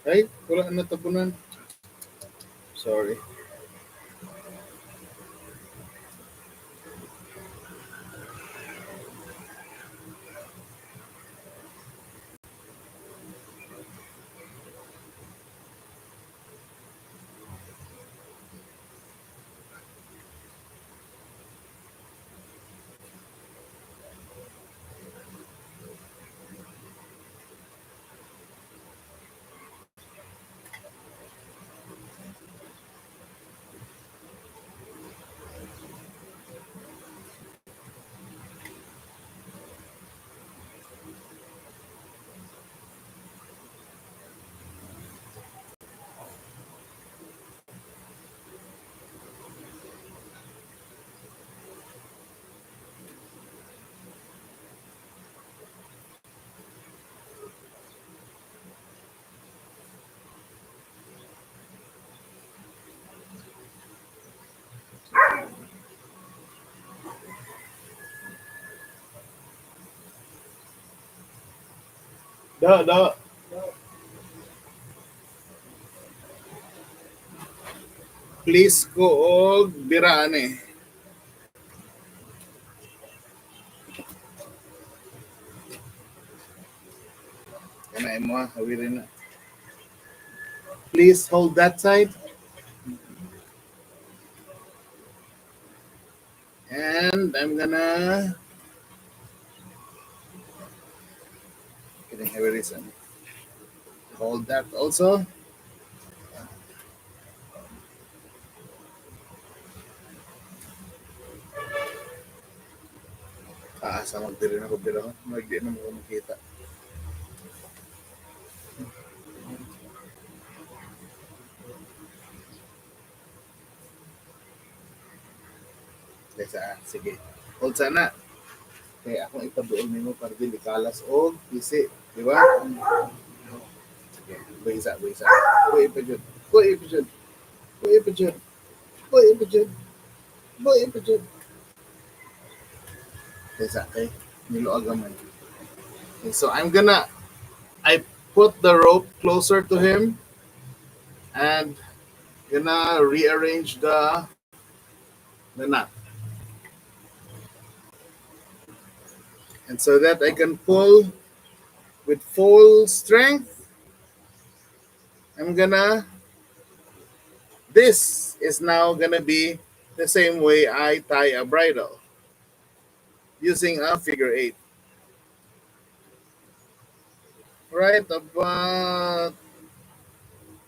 Right? Wala na tapunan. Sorry. Da. Please ko og biraan eh. Kanay mo ha, hawirin na. Please hold that side. And I'm gonna have a reason. Hold that also. Asa magdiri na ko pero magdi na mo makita. Kaysa, sige. Hold sana. Kaya akong ipaduol nimo para dili kalas og isi, di ba? Sige, buhisa. Kuy pa jud. Kuy pa jud. Kuy pa jud. Kuy pa jud. Kuy pa jud. Kaysa kay niluag man. Okay, so I put the rope closer to him and gonna rearrange the knot. And so that I can pull with full strength, I'm gonna, this is now gonna be the same way I tie a bridle using a figure eight. Right about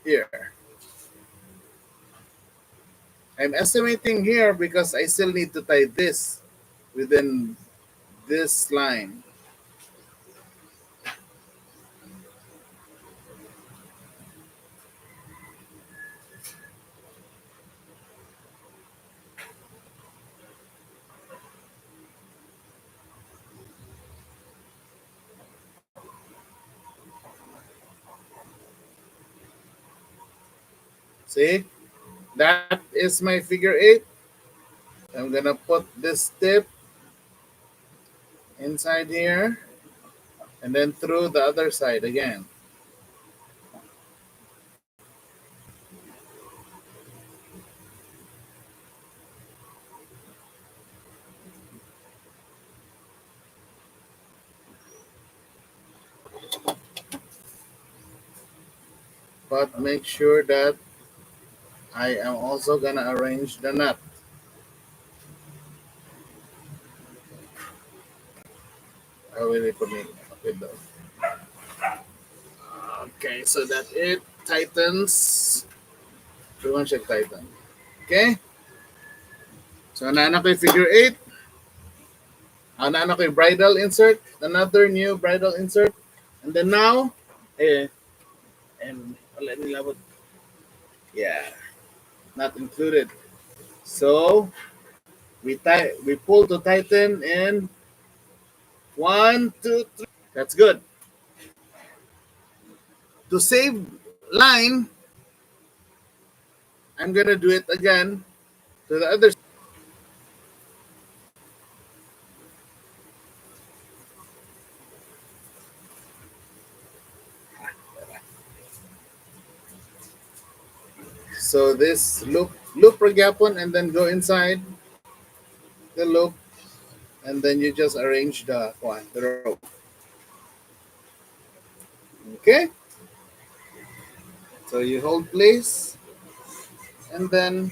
here. I'm estimating here because I still need to tie this within this line. See? That is my figure eight. I'm gonna put this tip inside here and then through the other side again. But make sure that I am also gonna arrange the knot. I will put it with those. Okay, so that it tightens. Everyone check tighten. Okay? So nana ko yung figure 8. Nana ko yung bridal insert. Another new bridal insert. And then now, eh, and let me level. Yeah, not included. So we pull to tighten in 1, 2, 3. That's good. To save line, I'm gonna do it again to the other. So this loop progyapon and then go inside the loop and then you just arrange the rope. Okay? So you hold place and then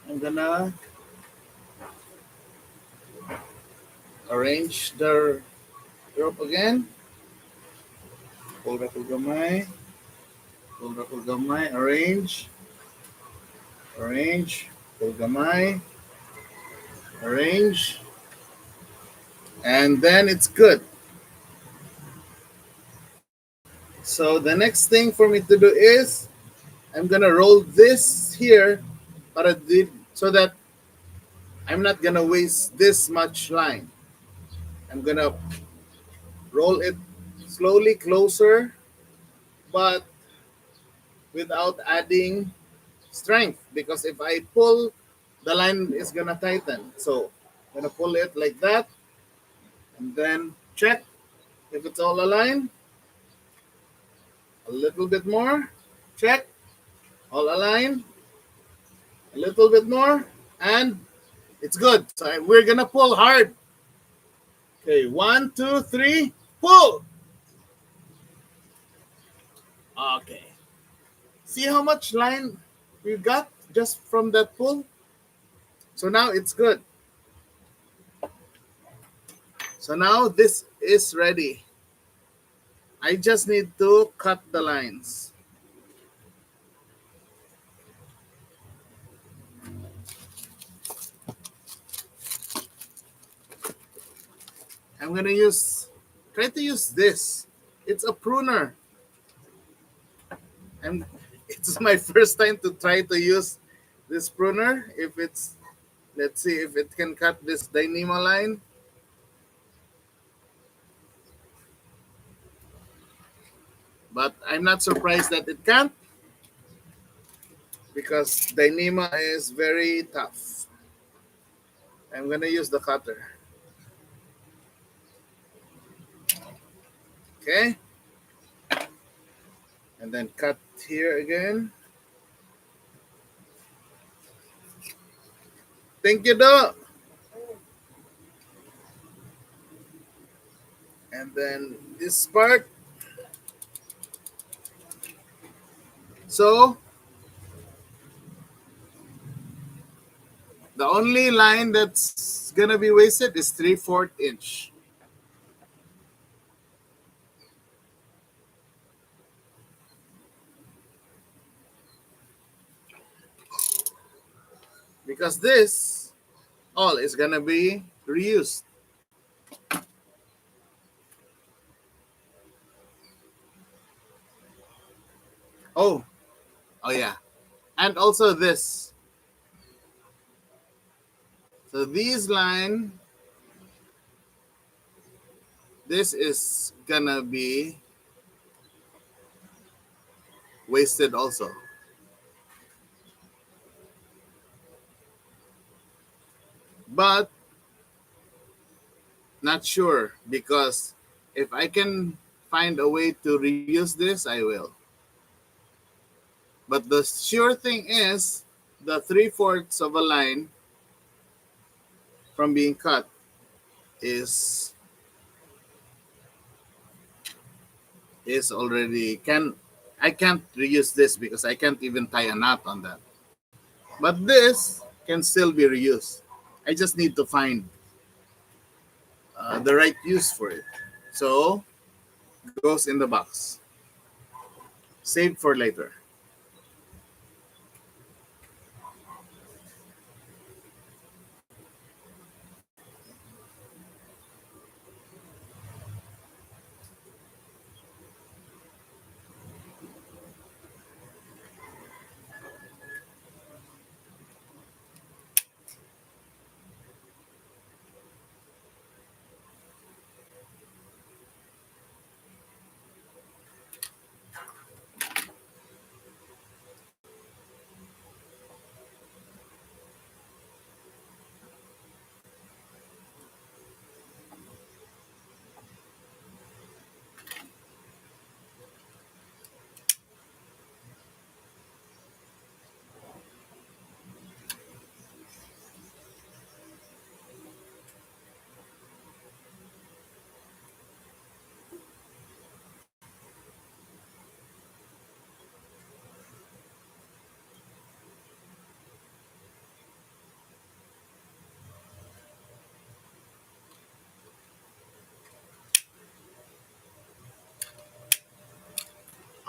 I'm gonna arrange the rope again. Pull gamay. Pull gamay. Arrange. Pull gamay. Arrange. And then it's good. So the next thing for me to do is I'm gonna roll this here so that I'm not gonna waste this much line. I'm gonna roll it slowly closer, but without adding strength. Because if I pull, the line is gonna tighten. So I'm gonna pull it like that, and then check if it's all aligned. A little bit more. Check. All align. A little bit more. And it's good. So we're going to pull hard. Okay, 1, 2, 3. Pull. Okay. See how much line we got just from that pull? So now it's good. So now this is ready. I just need to cut the lines. I'm gonna try to use this. It's a pruner. It's my first time to try to use this pruner. Let's see if it can cut this Dyneema line. But I'm not surprised that it can't because Dyneema is very tough. I'm gonna use the cutter. Okay. And then cut here again. Thank you, Do. And then this part. So the only line that's gonna be wasted is 3/4 inch. Because this all is gonna be reused. Oh, oh yeah. And also this. So these line, this is gonna be wasted also. But not sure because if I can find a way to reuse this, I will. But the sure thing is the 3/4 of a line from being cut is already can I can't reuse this because I can't even tie a knot on that. But this can still be reused. I just need to find the right use for it. So goes in the box. Saved for later.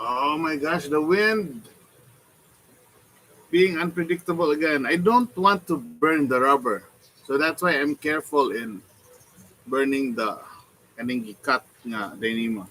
Oh my gosh, the wind being unpredictable again. I don't want to burn the rubber. So that's why I'm careful in burning the kaning gikat nga Dyneema.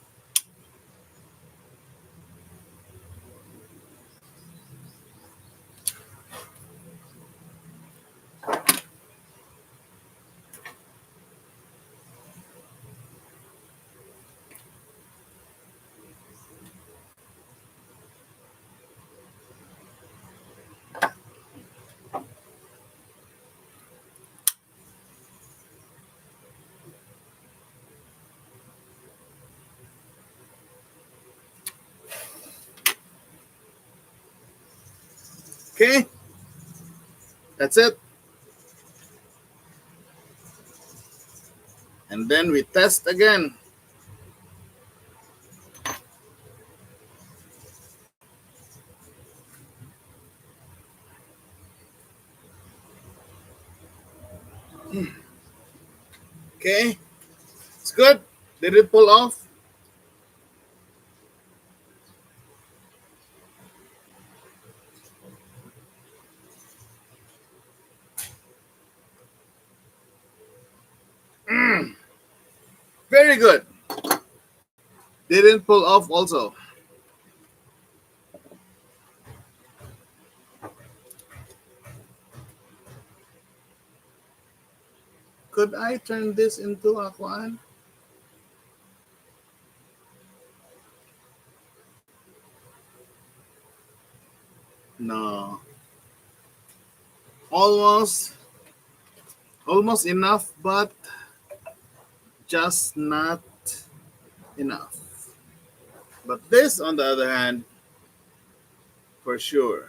Okay, that's it. And then we test again. Okay, it's good. Did it pull off? Very good. Didn't pull off also. Could I turn this into a kuan? No. Almost, almost enough, but just not enough. But this, on the other hand, for sure.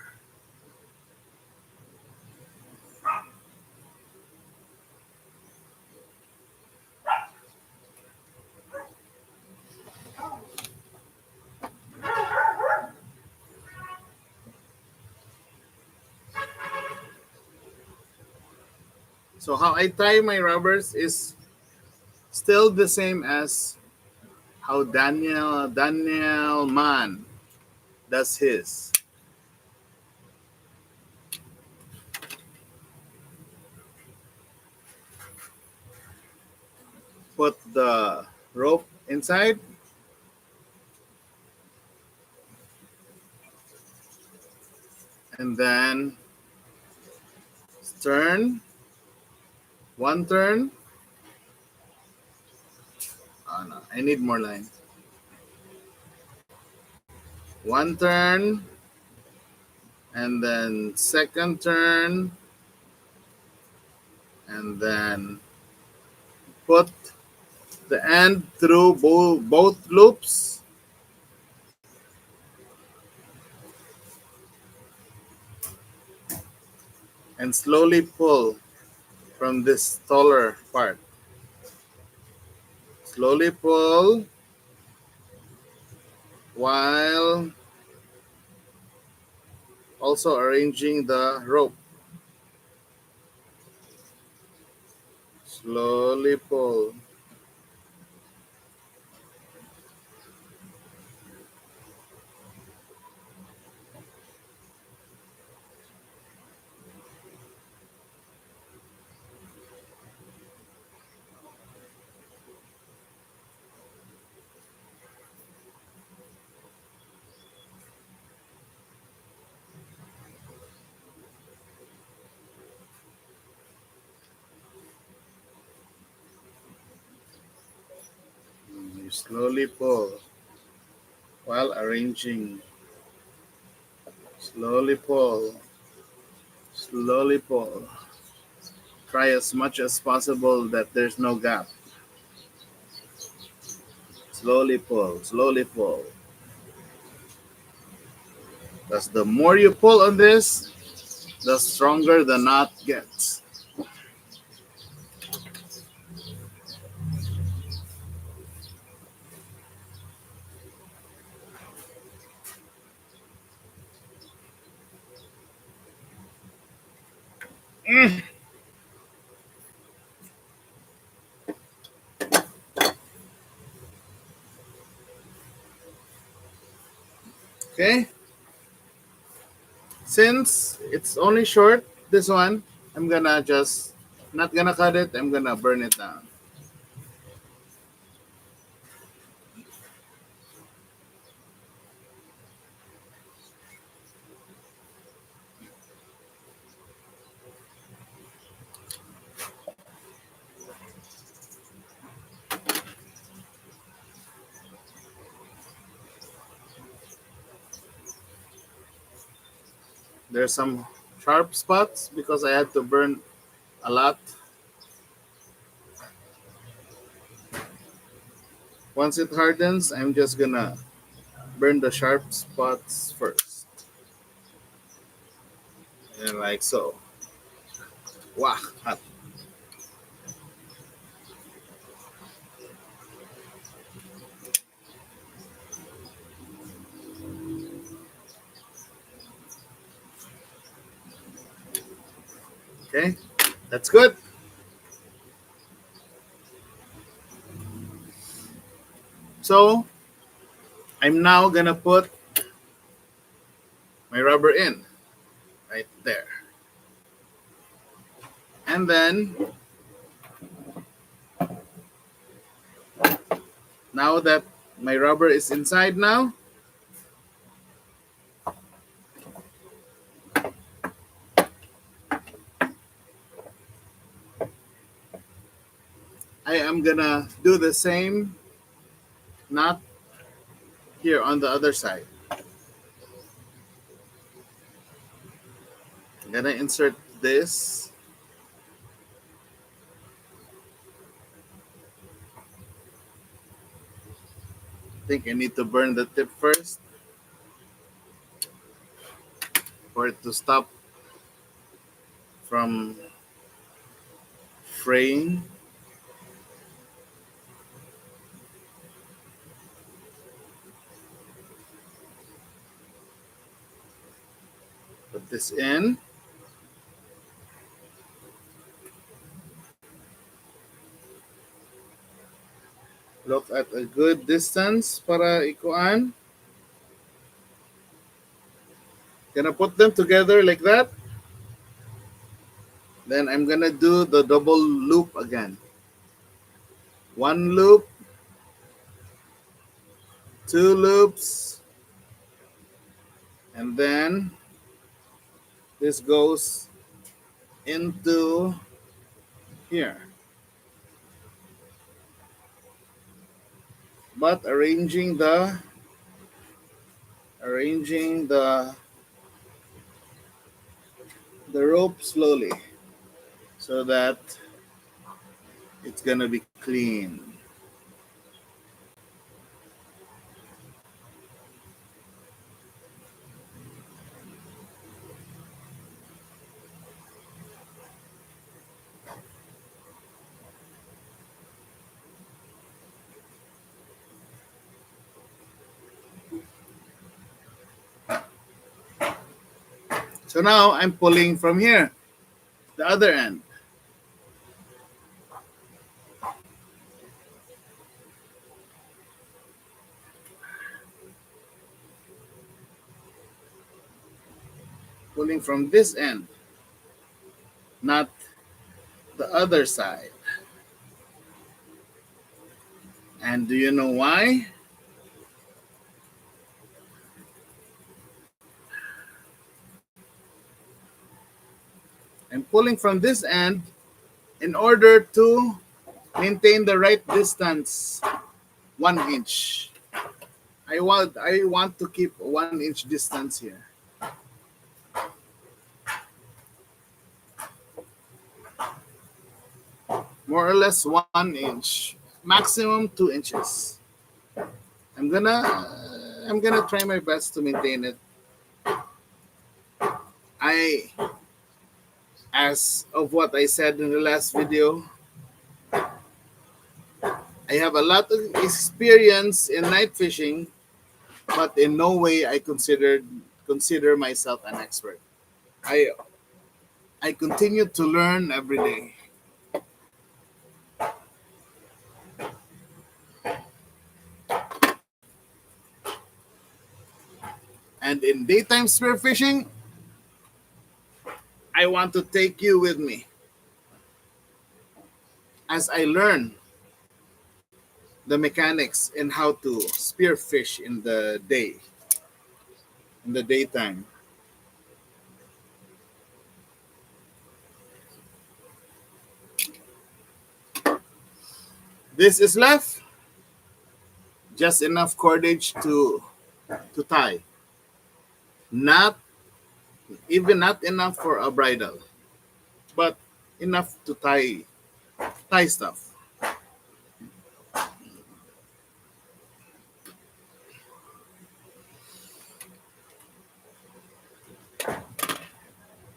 So how I tie my rubbers is still the same as how Daniel Mann does his. Put the rope inside and then turn one turn. Oh no, I need more line. One turn and then second turn and then put the end through both loops and slowly pull from this taller part. Slowly pull while also arranging the rope. Slowly pull. You slowly pull while arranging. Slowly pull. Slowly pull. Try as much as possible that there's no gap. Slowly pull. Slowly pull. Because the more you pull on this, the stronger the knot gets. Okay? Since it's only short, this one, I'm gonna just not gonna cut it, I'm gonna burn it down. There's some sharp spots because I had to burn a lot. Once it hardens, I'm just gonna burn the sharp spots first. and like so. Wow, hot. Okay, that's good. So I'm now gonna put my rubber in right there. And then now that my rubber is inside now, I am gonna do the same knot here on the other side. I'm gonna insert this. I think I need to burn the tip first for it to stop from fraying. Put this in. Look at a good distance para ikuan. Gonna put them together like that. Then I'm gonna do the double loop again. One loop, two loops, and then this goes into here. But arranging the rope slowly so that it's gonna be clean. So now I'm pulling from here, the other end. Pulling from this end, not the other side. And do you know why? I'm pulling from this end in order to maintain the right distance, 1 inch. I want to keep 1 inch distance here. More or less 1 inch, maximum 2 inches. I'm gonna try my best to maintain it. I As of what I said in the last video, I have a lot of experience in night fishing, but in no way I consider myself an expert. I I continue to learn every day. And in daytime spearfishing, I want to take you with me as I learn the mechanics and how to spearfish in the daytime. This is left just enough cordage to tie. Not not enough for a bridle, but enough to tie stuff.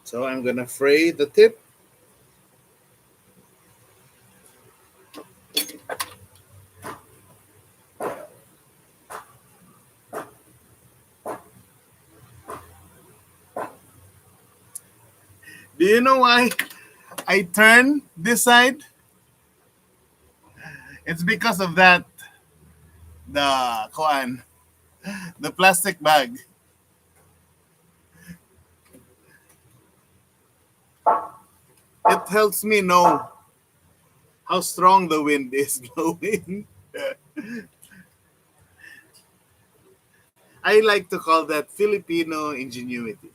So I'm gonna fray the tip. Do you know why I turn this side? It's because of that the koan, the plastic bag. It helps me know how strong the wind is blowing. I like to call that Filipino ingenuity.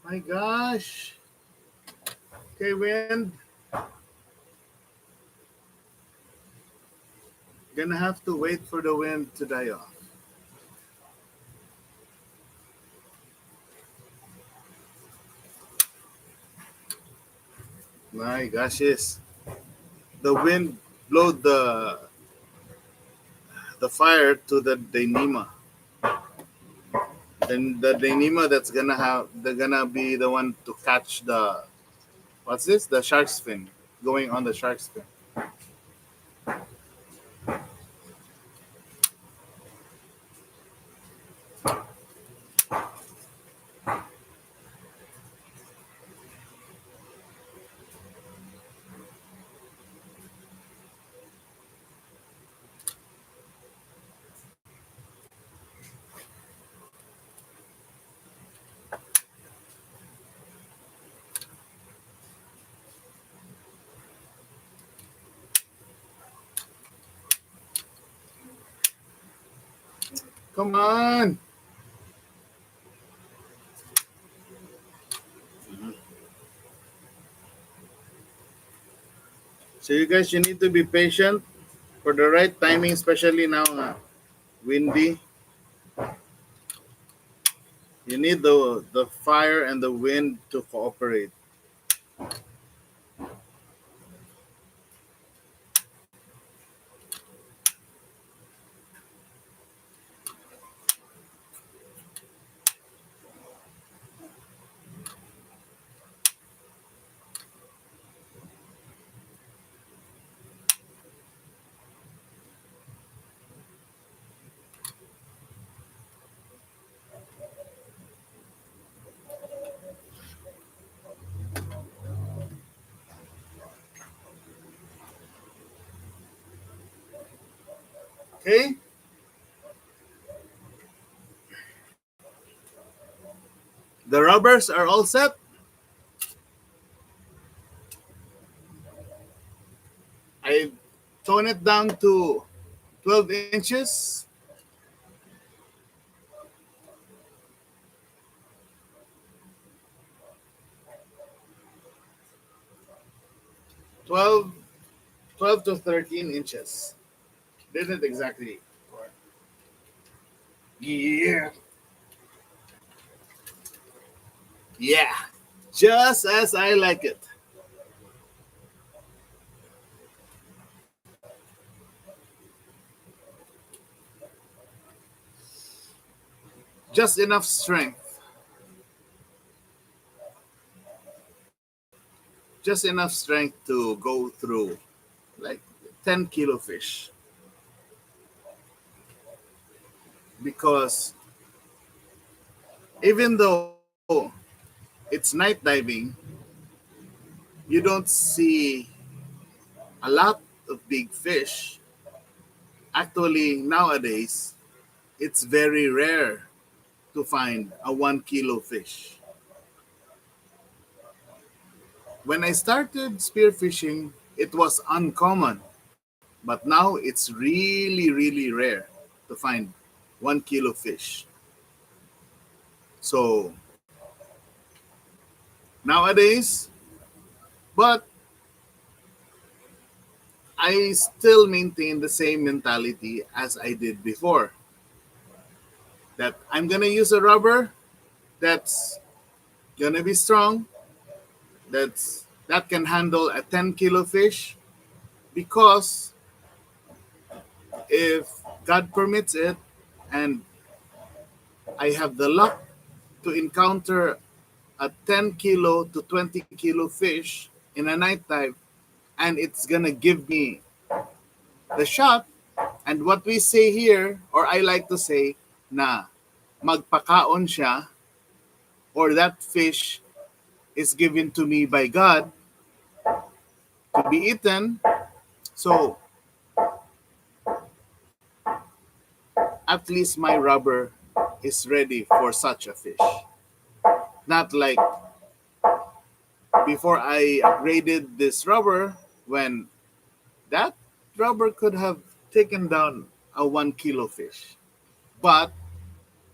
My gosh. Okay, wind. Gonna have to wait for the wind to die off. My gosh, yes. The wind blew the fire to the dynema. Then the dynema that's gonna have they're gonna be the one to catch the what's this? The shark's fin. Going on the shark's fin. Come on. So you guys you need to be patient for the right timing, especially now windy. You need the fire and the wind to cooperate. Okay? The rubbers are all set. I tone it down to 12 inches. 12, 12 to 13 inches. Didn't exactly. Yeah. Yeah. Just as I like it. Just enough strength. Just enough strength to go through like 10-kilo fish. Because even though it's night diving, you don't see a lot of big fish. Actually, nowadays, it's very rare to find a 1 kilo fish. When I started spearfishing, it was uncommon, but now it's really rare to find 1 kilo fish. So nowadays, but I still maintain the same mentality as I did before. That I'm gonna use a rubber that's gonna be strong, that can handle a 10 kilo fish, because if God permits it and I have the luck to encounter a 10 kilo to 20 kilo fish in a nighttime, and it's gonna give me the shot. And what we say here, or I like to say, na magpakaon siya, or that fish is given to me by God to be eaten. So at least my rubber is ready for such a fish. Not like before I upgraded this rubber, when that rubber could have taken down a 1 kilo fish, but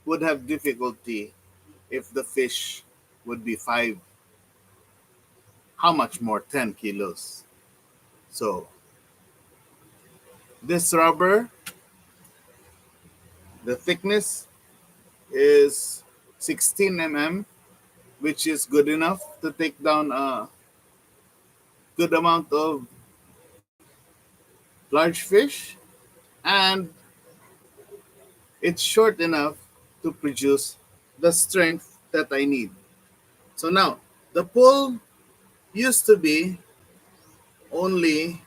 would have difficulty if the fish would be five, how much more 10 kilos. So this rubber, the thickness is 16 mm, which is good enough to take down a good amount of large fish, and it's short enough to produce the strength that I need. So now, the pull used to be only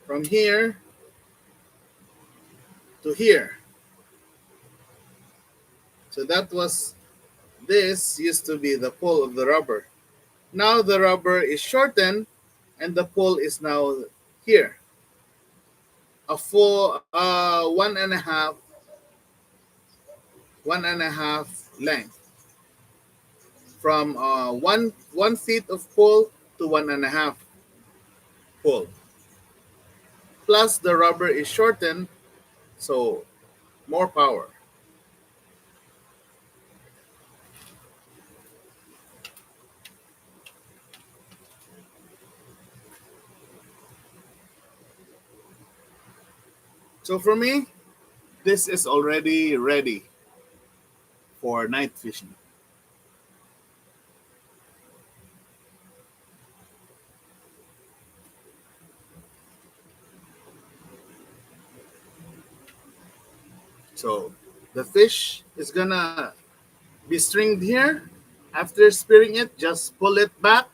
from here to here. So this used to be the pull of the rubber. Now the rubber is shortened and the pull is now here. A full 1.5 length, from 1 feet of pull to 1.5 pull. Plus the rubber is shortened, so more power. So for me, this is already ready for night fishing. So the fish is gonna be stringed here. After spearing it, just pull it back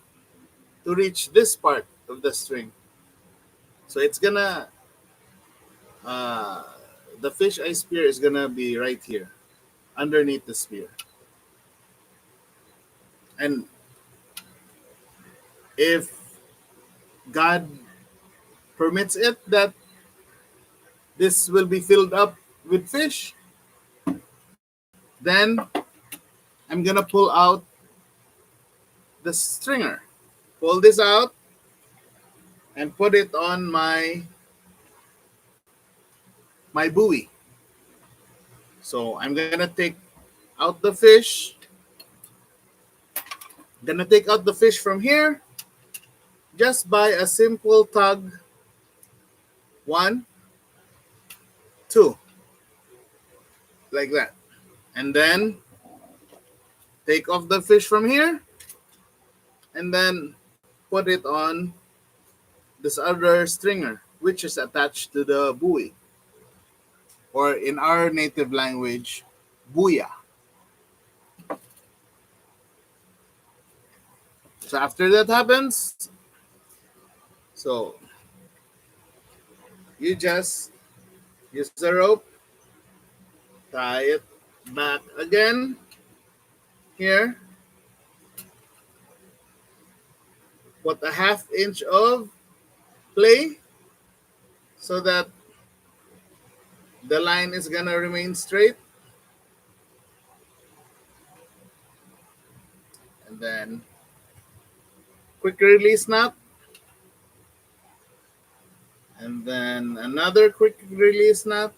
to reach this part of the string. So it's gonna, uh, the fish I spear is gonna be right here, underneath the spear. And if God permits it that this will be filled up with fish, then I'm gonna pull out the stringer, pull this out, and put it on my buoy. So I'm gonna take out the fish. Gonna take out the fish from here just by a simple tug. One, two, like that. And then take off the fish from here and then put it on this other stringer, which is attached to the buoy, or in our native language, buya. So after that happens, so you just use the rope, tie it back again here, put a 1/2 inch of play so that the line is gonna remain straight, and then quick release knot, and then another quick release knot.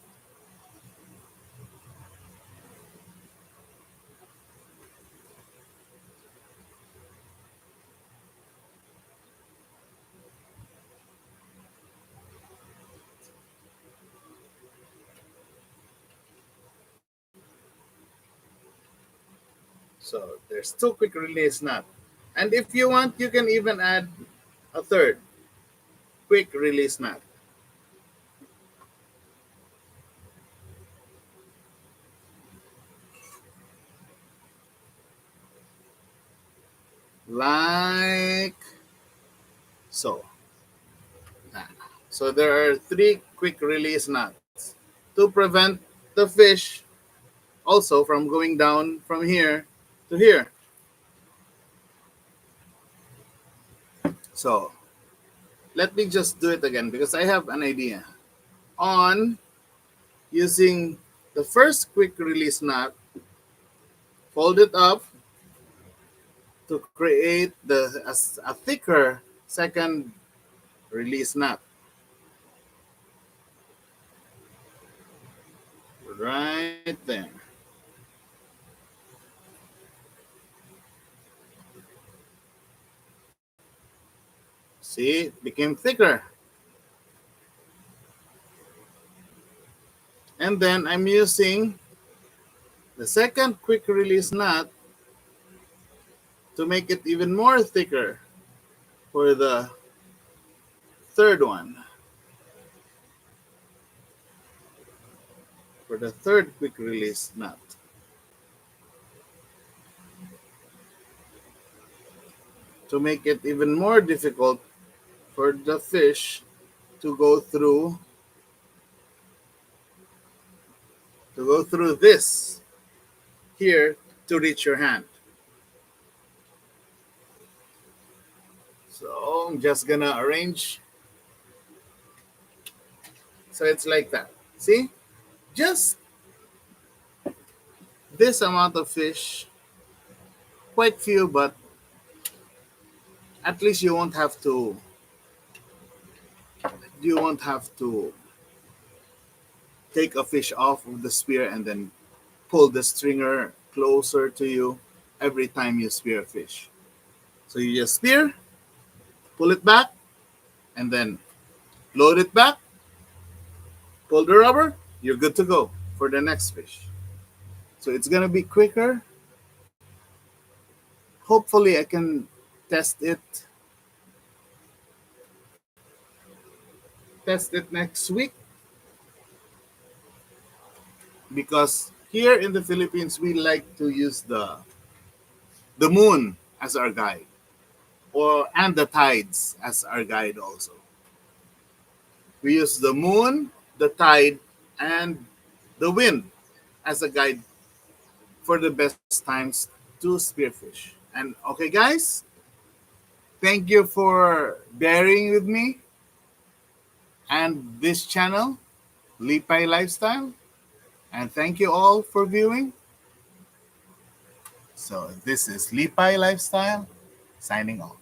So there's two quick release knot. And if you want, you can even add a third quick release knot. Like so. Ah. So there are three quick release knots to prevent the fish also from going down from here to here. So let me just do it again because I have an idea. On using the first quick release knot, fold it up to create a thicker second release knot. Right there. See, it became thicker. And then I'm using the second quick release knot to make it even more thicker for the third one. For the third quick release knot. To make it even more difficult for the fish to go through this here to reach your hand. So I'm just gonna arrange so it's like that. See? Just this amount of fish, quite few, but at least you won't have to take a fish off of the spear and then pull the stringer closer to you every time you spear a fish. So you just spear, pull it back, and then load it back, pull the rubber, you're good to go for the next fish. So it's gonna be quicker. Hopefully I can test it next week because here in the Philippines we like to use the moon as our guide or and the tides as our guide also. We use the moon, the tide, and the wind as a guide for the best times to spearfish. And okay, guys, thank you for bearing with me and this channel, Lipay Lifestyle. And thank you all for viewing. So this is Lipay Lifestyle signing off.